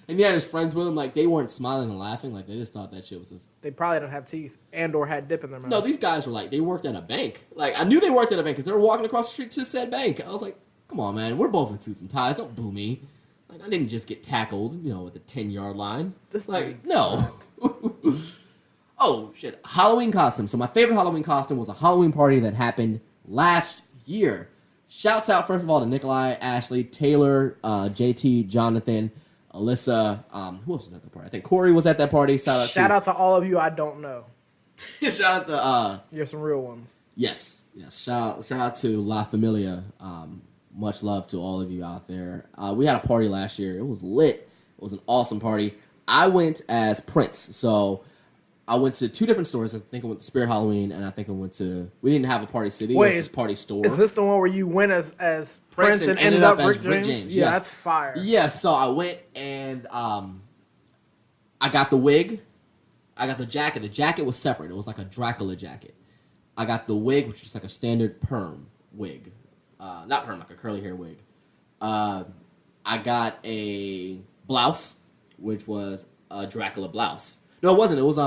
And he had his friends with him. Like, they weren't smiling and laughing. Like, they just thought that shit was just... They probably don't have teeth and or had dip in their mouth. No, these guys were like, they worked at a bank. Like, I knew they worked at a bank because they were walking across the street to said bank. I was like, come on, man. We're both in suits and ties. Don't boo me. Like, I didn't just get tackled, at the 10-yard line. This Like, dude's no. Oh, shit. Halloween costume. So my favorite Halloween costume was a Halloween party that happened last year. Shouts out, first of all, to Nikolai, Ashley, Taylor, JT, Jonathan, Alyssa. Who else was at the party? I think Corey was at that party. Shout out to all of you I don't know. Shout out to... You're some real ones. Yes. Shout out to La Familia. Much love to all of you out there. We had a party last year. It was lit. It was an awesome party. I went as Prince. So I went to 2 different stores. I think I went to Spirit Halloween, and I think I went to... We didn't have a Party City. Wait, it was this Party Store. Is this the one where you went as Prince and ended up as Rick James? Yeah, yes. that's fire. Yeah, so I went and I got the wig. I got the jacket. The jacket was separate. It was like a Dracula jacket. I got the wig, which is like a standard perm wig. Not perm, like a curly hair wig. I got a blouse, which was a Dracula blouse. No, it wasn't. It was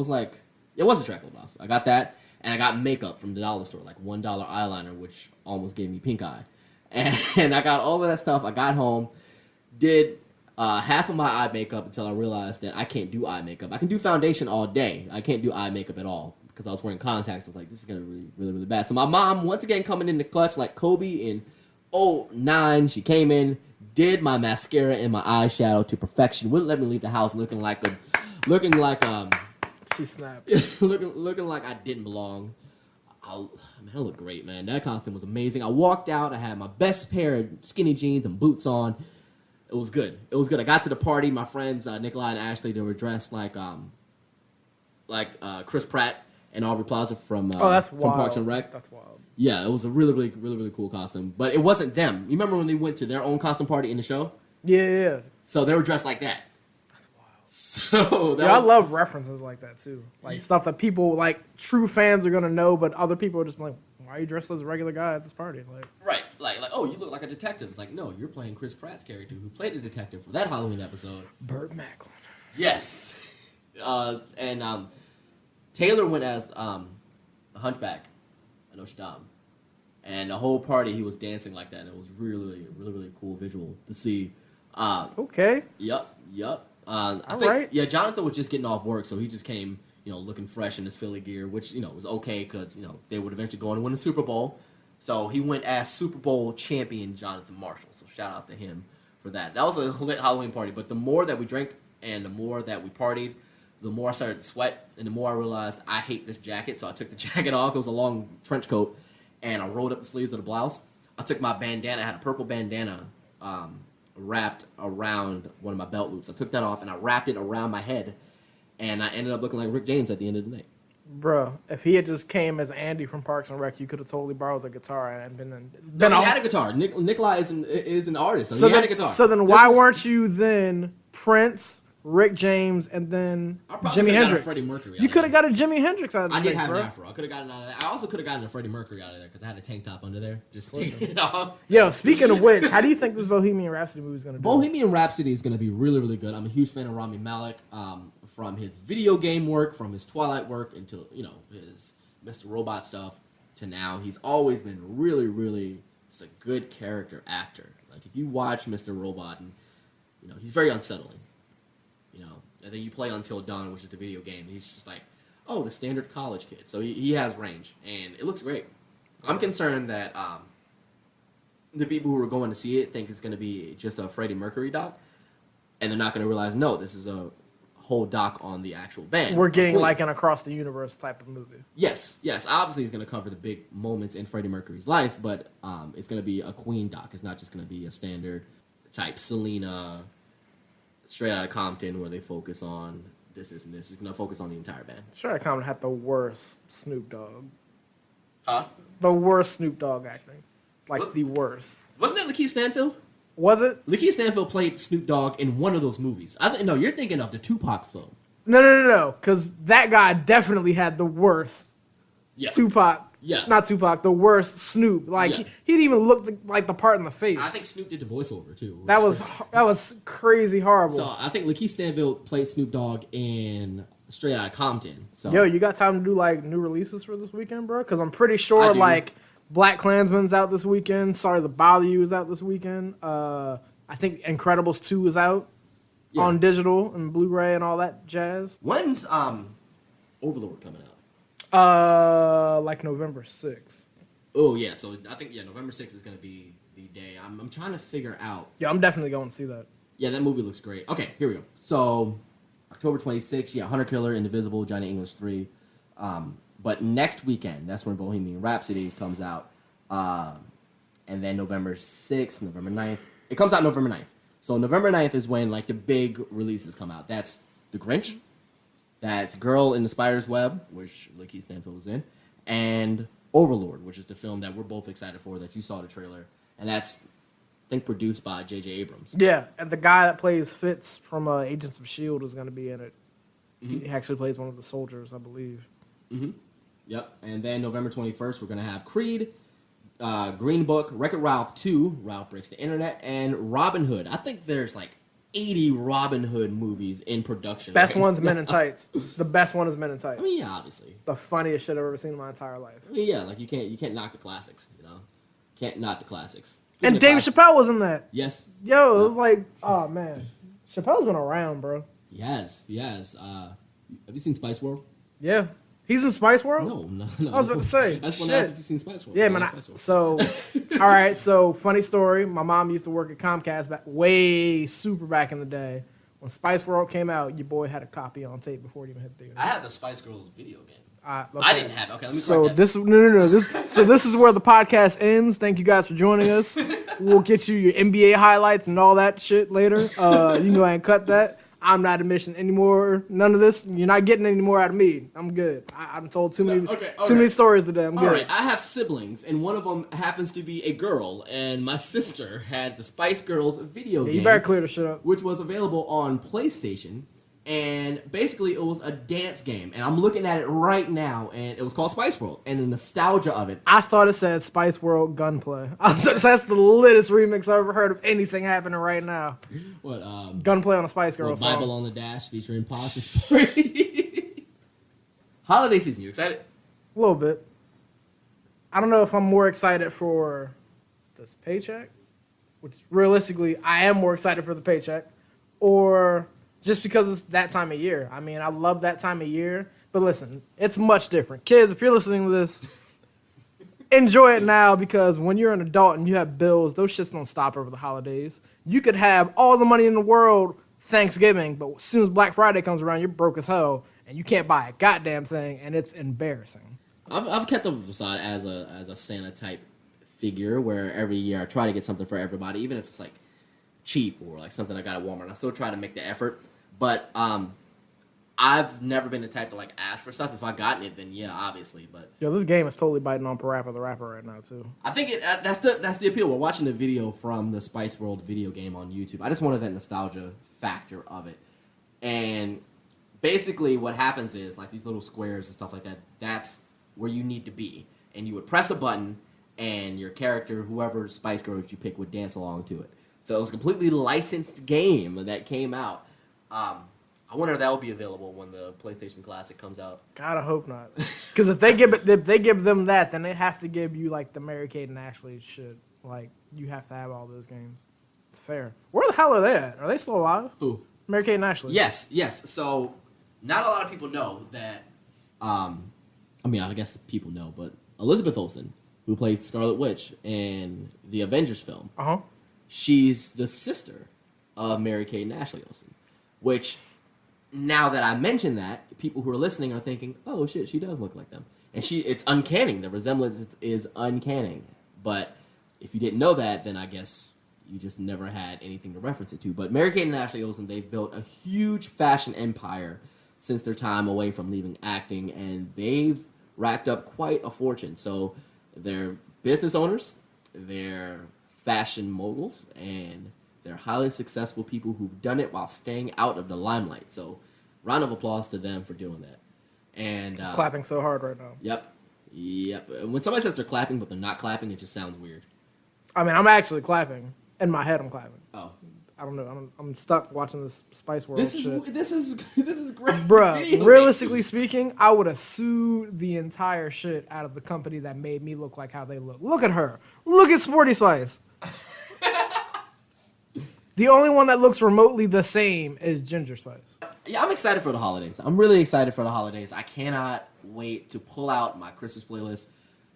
a Dracula blouse. I got that, and I got makeup from the dollar store, like $1 eyeliner, which almost gave me pink eye. And I got all of that stuff. I got home, did half of my eye makeup until I realized that I can't do eye makeup. I can do foundation all day. I can't do eye makeup at all because I was wearing contacts. I was like, this is gonna be really, really bad. So my mom, once again, coming in the clutch like Kobe in 2009, she came in, did my mascara and my eyeshadow to perfection. Wouldn't let me leave the house looking like She snapped. looking like I didn't belong. I look great, man. That costume was amazing. I walked out. I had my best pair of skinny jeans and boots on. It was good. I got to the party. My friends Nikolai and Ashley, they were dressed like Chris Pratt and Aubrey Plaza from That's from wild. Parks and Rec. That's wild. Yeah, it was a really, really, really, really cool costume. But it wasn't them. You remember when they went to their own costume party in the show? Yeah. So they were dressed like that. That's wild. So I love references like that too. Like stuff that people like true fans are gonna know, but other people are just like, why are you dressed as a regular guy at this party? Like Right, like, oh, you look like a detective. It's like, no, you're playing Chris Pratt's character who played a detective for that Halloween episode. Burt Macklin. Yes. And Taylor went as the Hunchback in Notre Dame. And the whole party, he was dancing like that. And it was really, really, really cool visual to see. Okay. Yep. I All think, right. yeah, Jonathan was just getting off work, so he just came, looking fresh in his Philly gear, which, was okay because, they would eventually go on and win the Super Bowl. So he went as Super Bowl champion Jonathan Marshall. So shout out to him for that. That was a lit Halloween party. But the more that we drank and the more that we partied, the more I started to sweat and the more I realized I hate this jacket. So I took the jacket off. It was a long trench coat. And I rolled up the sleeves of the blouse. I took my bandana. I had a purple bandana wrapped around one of my belt loops. I took that off and I wrapped it around my head. And I ended up looking like Rick James at the end of the night. Bro, if he had just came as Andy from Parks and Rec, you could have totally borrowed the guitar and been No, he had a guitar. Nikolai is an artist, so he then, had a guitar. So then why weren't you then Prince, Rick James, and then I probably Jimi could've got a Hendrix? Freddie Mercury out You of could have there. got a Jimi Hendrix out of the I did mix, have bro. an afro. I could have gotten out of that. I also could have gotten a Freddie Mercury out of there because I had a tank top under there. Just taking it off. Yo, speaking of which, how do you think this Bohemian Rhapsody movie is going to do? Bohemian Rhapsody is going to be really, really good. I'm a huge fan of Rami Malek. From his video game work, from his Twilight work, until his Mr. Robot stuff, to now, he's always been really, really just a good character actor. Like if you watch Mr. Robot, and he's very unsettling. And then you play Until Dawn, which is the video game. He's just like, oh, the standard college kid. So he has range, and it looks great. I'm concerned that the people who are going to see it think it's going to be just a Freddie Mercury doc, and they're not going to realize, no, this is a whole doc on the actual band. We're getting Queen. like an across the universe type of movie. Yes. Obviously, he's going to cover the big moments in Freddie Mercury's life, but it's going to be a Queen doc. It's not just going to be a standard type Selena, Straight Outta Compton, where they focus on this, and this. It's going to focus on the entire band. Sure, Common had the worst Snoop Dogg. Huh? The worst Snoop Dogg acting. Like What? the worst. Wasn't that Lakeith Stanfield? Was it? Lakeith Stanfield played Snoop Dogg in one of those movies. No, you're thinking of the Tupac film. No. Because that guy definitely had the worst Yeah. Tupac. Yeah. Not Tupac, the worst Snoop. Like, Yeah. he didn't even look like the part in the face. I think Snoop did the voiceover too. that was crazy horrible. So I think Lakeith Stanfield played Snoop Dogg in Straight Outta Compton. So Yo, you got time to do like new releases for this weekend, bro? Because I'm pretty I sure do. like Black Klansman's out this weekend. Sorry to Bother You is out this weekend. I think Incredibles 2 is out on digital and Blu-ray and all that jazz. When's Overlord coming out? Like November 6th. Oh yeah, so I think November 6th is gonna be the day. I'm trying to figure out. Yeah, I'm definitely going to see that. Yeah, that movie looks great. Okay, here we go. So October 26th, Hunter Killer, Indivisible, Johnny English 3. But next weekend, that's when Bohemian Rhapsody comes out. And then November 6th, November 9th. It comes out November 9th. So November 9th is when like the big releases come out. That's The Grinch. That's Girl in the Spider's Web, which Lakeith Stanfield was in. And Overlord, which is the film that we're both excited for, that you saw the trailer. And that's, I think, produced by J.J. Abrams. Yeah, and the guy that plays Fitz from Agents of S.H.I.E.L.D. is going to be in it. Mm-hmm. He actually plays one of the soldiers, I believe. Mm-hmm. Yep. And then November 21st, we're going to have Creed, Green Book, Wreck-It Ralph 2, Ralph Breaks the Internet, and Robin Hood. I think there's like 80 Robin Hood movies in production. Best right one's now. Men in Tights. The best one is Men in Tights. I mean, yeah, obviously. The funniest shit I've ever seen in my entire life. I mean, yeah, like you can't knock the classics, you know? Can't knock the classics. And Speaking Dave of classics- Chappelle was in that. Yes, Yo, it was like, oh man. Chappelle's been around, bro. he has. Have you seen Spice World? Yeah. He's in Spice World? No. I was about to say, That's when I shit. asked if you've seen Spice World. Yeah, I man. like Spice World. So, all right. So, funny story. My mom used to work at Comcast super back in the day. When Spice World came out, your boy had a copy on tape before it even hit theater. I had the Spice Girls video game. Okay. I didn't have. Okay, let me So correct that. this is where the podcast ends. Thank you guys for joining us. We'll get you your NBA highlights and all that shit later. You can go ahead and cut that. I'm not admission anymore. None of this. You're not getting any more out of me. I'm good. I'm told too many too many stories today. I'm good. All right, I have siblings, and one of them happens to be a girl, and my sister had the Spice Girls video game. You better clear the shit up. Which was available on PlayStation, and basically it was a dance game. And I'm looking at it right now, and it was called Spice World, and the nostalgia of it. I thought it said Spice World Gunplay. That's the littest remix I've ever heard of anything happening right now. What? Gunplay on a Spice Girl song. Bible on the Dash featuring Posh's Party. Holiday season, you excited? A little bit. I don't know if I'm more excited for this paycheck, which realistically I am more excited for the paycheck, or just because it's that time of year. I mean, I love that time of year, but listen, it's much different. Kids, if you're listening to this, enjoy it now, because when you're an adult and you have bills, those shits don't stop over the holidays. You could have all the money in the world Thanksgiving, but as soon as Black Friday comes around, you're broke as hell, and you can't buy a goddamn thing, and it's embarrassing. I've kept up a facade as a Santa type figure, where every year I try to get something for everybody, even if it's like cheap or like something I got at Walmart. I still try to make the effort, but I've never been the type to like ask for stuff. If I gotten it, then yeah, obviously. But Yo, this game is totally biting on Parappa the Rapper right now too. I think that's the appeal. We're watching the video from the Spice World video game on YouTube. I just wanted that nostalgia factor of it, and basically what happens is like these little squares and stuff like that. That's where you need to be, and you would press a button, and your character, whoever Spice Girls you pick, would dance along to it. So it was a completely licensed game that came out. I wonder if that will be available when the PlayStation Classic comes out. God, I hope not. Because if they give them that, then they have to give you like the Mary Kate and Ashley shit. Like you have to have all those games. It's fair. Where the hell are they at? Are they still alive? Who? Mary Kate and Ashley. Yes. So not a lot of people know that. I mean, I guess people know, but Elizabeth Olsen, who played Scarlet Witch in the Avengers film, she's the sister of Mary Kate and Ashley Olsen, which. Now that I mention that, people who are listening are thinking, "Oh shit, she does look like them," and it's uncanny. The resemblance is uncanny. But if you didn't know that, then I guess you just never had anything to reference it to. But Mary Kate and Ashley Olsen, they've built a huge fashion empire since their time away from leaving acting, and they've racked up quite a fortune. So they're business owners, they're fashion moguls, and they're highly successful people who've done it while staying out of the limelight. So, round of applause to them for doing that. And Clapping so hard right now. Yep. When somebody says they're clapping but they're not clapping, it just sounds weird. I mean, I'm actually clapping. In my head, I'm clapping. Oh. I don't know. I'm stuck watching this Spice World shit. This is great. Bruh, realistically speaking, I would have sued the entire shit out of the company that made me look like how they look. Look at her. Look at Sporty Spice. The only one that looks remotely the same is Ginger Spice. Yeah, I'm excited for the holidays. I'm really excited for the holidays. I cannot wait to pull out my Christmas playlist.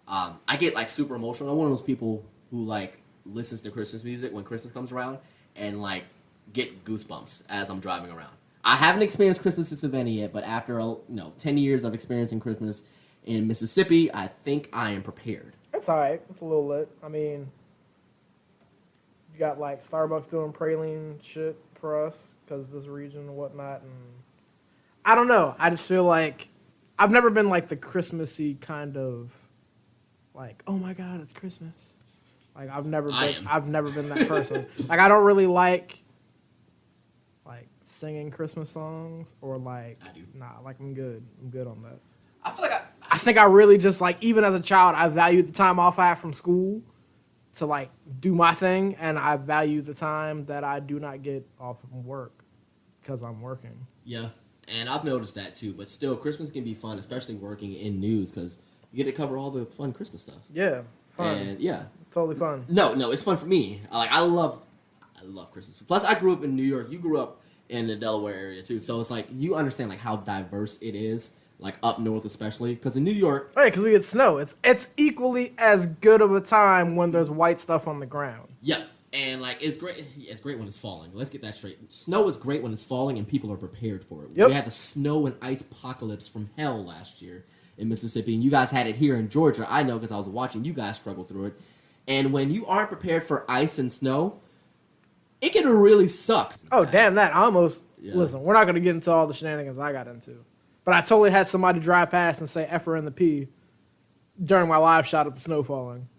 I get like super emotional. I'm one of those people who like listens to Christmas music when Christmas comes around and like get goosebumps as I'm driving around. I haven't experienced Christmas in Savannah yet, but after 10 years of experiencing Christmas in Mississippi, I think I am prepared. It's alright. It's a little lit. I mean, you got like Starbucks doing praline shit for us because this region and whatnot, and I don't know. I just feel like I've never been like the Christmassy kind of like, oh my god, it's Christmas. Like I've never been that person. Like I don't really like singing Christmas songs or like I do. Nah, like I'm good on that. I feel like I think I really just like, even as a child, I valued the time off I had from school to like do my thing, and I value the time that I do not get off from work because I'm working. Yeah, and I've noticed that too. But still, Christmas can be fun, especially working in news, because you get to cover all the fun Christmas stuff. Yeah, fun. And yeah, Totally fun. No, it's fun for me. I love Christmas. Plus, I grew up in New York. You grew up in the Delaware area too, so it's like you understand like how diverse it is. Like up north, especially because in New York, right? Because we get snow. It's equally as good of a time when there's white stuff on the ground. Yeah, and like it's great. It's great when it's falling. Let's get that straight. Snow is great when it's falling, and people are prepared for it. Yep. We had the snow and ice apocalypse from hell last year in Mississippi, and you guys had it here in Georgia. I know because I was watching you guys struggle through it. And when you aren't prepared for ice and snow, it can really suck. Oh damn that! I almost listen. We're not gonna get into all the shenanigans I got into. But I totally had somebody drive past and say F her in the P during my live shot of the snow falling.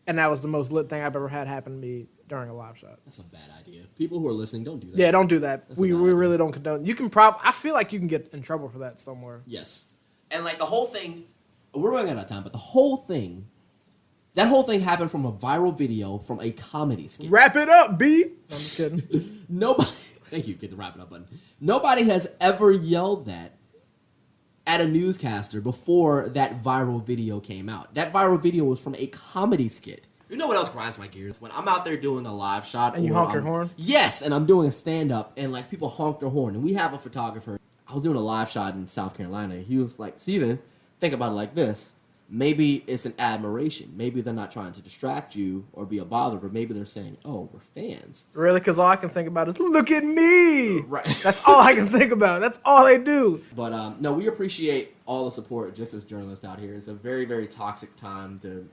And that was the most lit thing I've ever had happen to me during a live shot. That's a bad idea. People who are listening, don't do that. Yeah, don't do that. That's We really don't condone. You can I feel like you can get in trouble for that somewhere. Yes. And like the whole thing, we're running out of time, but that whole thing happened from a viral video from a comedy skit. Wrap it up, B. I'm just kidding. Nobody, thank you, get the wrap it up button. Nobody has ever yelled that at a newscaster before that viral video came out. That viral video was from a comedy skit. You know what else grinds my gears? When I'm out there doing a live shot. And you honk your horn? Yes, and I'm doing a stand-up, and like people honk their horn. And we have a photographer. I was doing a live shot in South Carolina. He was like, Steven, think about it like this. Maybe it's an admiration. Maybe they're not trying to distract you or be a bother, but maybe they're saying, oh, we're fans. Really? Because all I can think about is, look at me. Right. That's all I can think about. That's all they do. But no, we appreciate all the support just as journalists out here. It's a very, very toxic time to,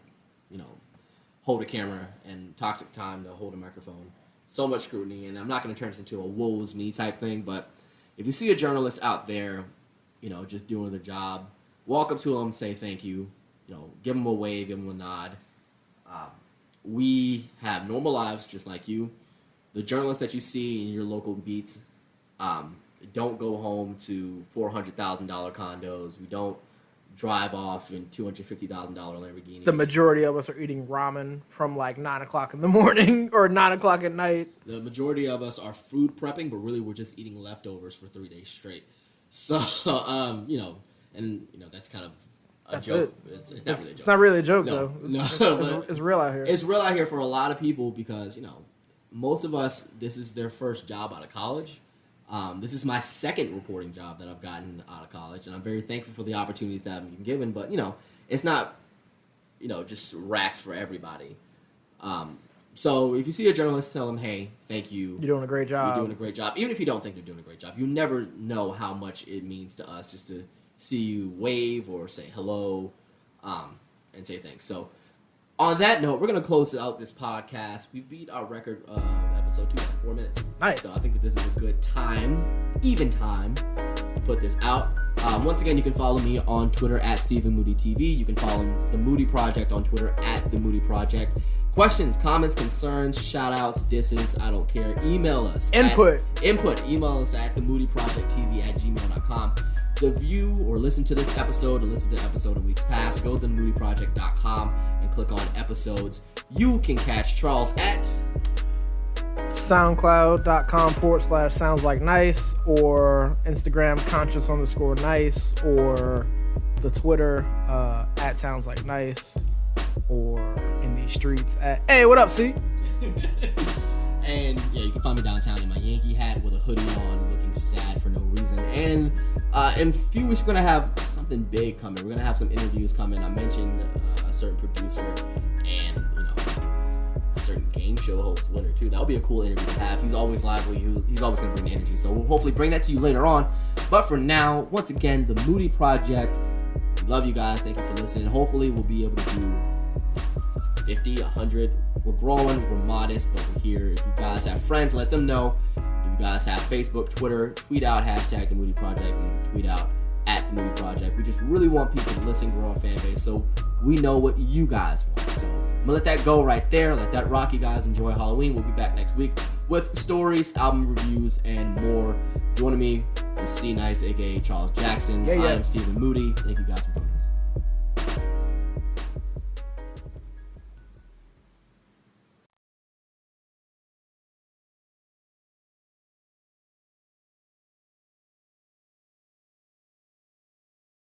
hold a camera and toxic time to hold a microphone. So much scrutiny, and I'm not going to turn this into a woe's me type thing, but if you see a journalist out there, just doing their job, walk up to them, say thank you, give them a wave, give them a nod. We have normal lives just like you. The journalists that you see in your local beats don't go home to $400,000 condos. We don't drive off in $250,000 Lamborghinis. The majority of us are eating ramen from like 9 o'clock in the morning or 9 o'clock at night. The majority of us are food prepping, but really we're just eating leftovers for 3 days straight. So, that's kind of a joke. It's not really a joke. It's not really a joke, No, though. no. It's real out here. It's real out here for a lot of people because, most of us, this is their first job out of college. This is my second reporting job that I've gotten out of college, and I'm very thankful for the opportunities that I've been given, but, it's not, just racks for everybody. So if you see a journalist, tell them, hey, thank you. You're doing a great job. You're doing a great job. Even if you don't think they're doing a great job, you never know how much it means to us just to see you wave or say hello and say thanks. So on that note, we're going to close out this podcast. We beat our record of episode 2 in 4 minutes. Nice. So I think this is a good time, even time, to put this out. Once again, you can follow me on Twitter at StephenMoodyTV. You can follow the Moody Project on Twitter at The Moody Project. Questions, comments, concerns, shout outs, disses, I don't care. Email us. Input. Email us at themoodyprojecttv@gmail.com. To view or listen to this episode and listen to the episode in weeks past, go to themoodyproject.com and click on episodes. You can catch Charles at soundcloud.com/sounds like nice, or Instagram conscious_nice, or the Twitter at sounds like nice, or in these streets at hey, what up, C? And yeah, you can find me downtown in my Yankee hat with a hoodie on, looking sad for no reason. And in a few weeks, we're gonna have something big coming. We're gonna have some interviews coming. I mentioned a certain producer and a certain game show host winner too. That'll be a cool interview to have. He's always lively. He's always gonna bring the energy. So we'll hopefully bring that to you later on. But for now, once again, the Moody Project. We love you guys. Thank you for listening. Hopefully, we'll be able to do 50, 100. We're growing. We're modest, but we're here. If you guys have friends, let them know. If you guys have Facebook, Twitter, tweet out hashtag the Moody Project and tweet out at the Moody Project. We just really want people to listen, grow our fan base, so we know what you guys want. So I'm gonna let that go right there. Let that rock. You guys enjoy Halloween. We'll be back next week with stories, album reviews, and more. Joining me is C Nice, aka Charles Jackson. Yeah. I am Stephen Moody. Thank you guys for joining.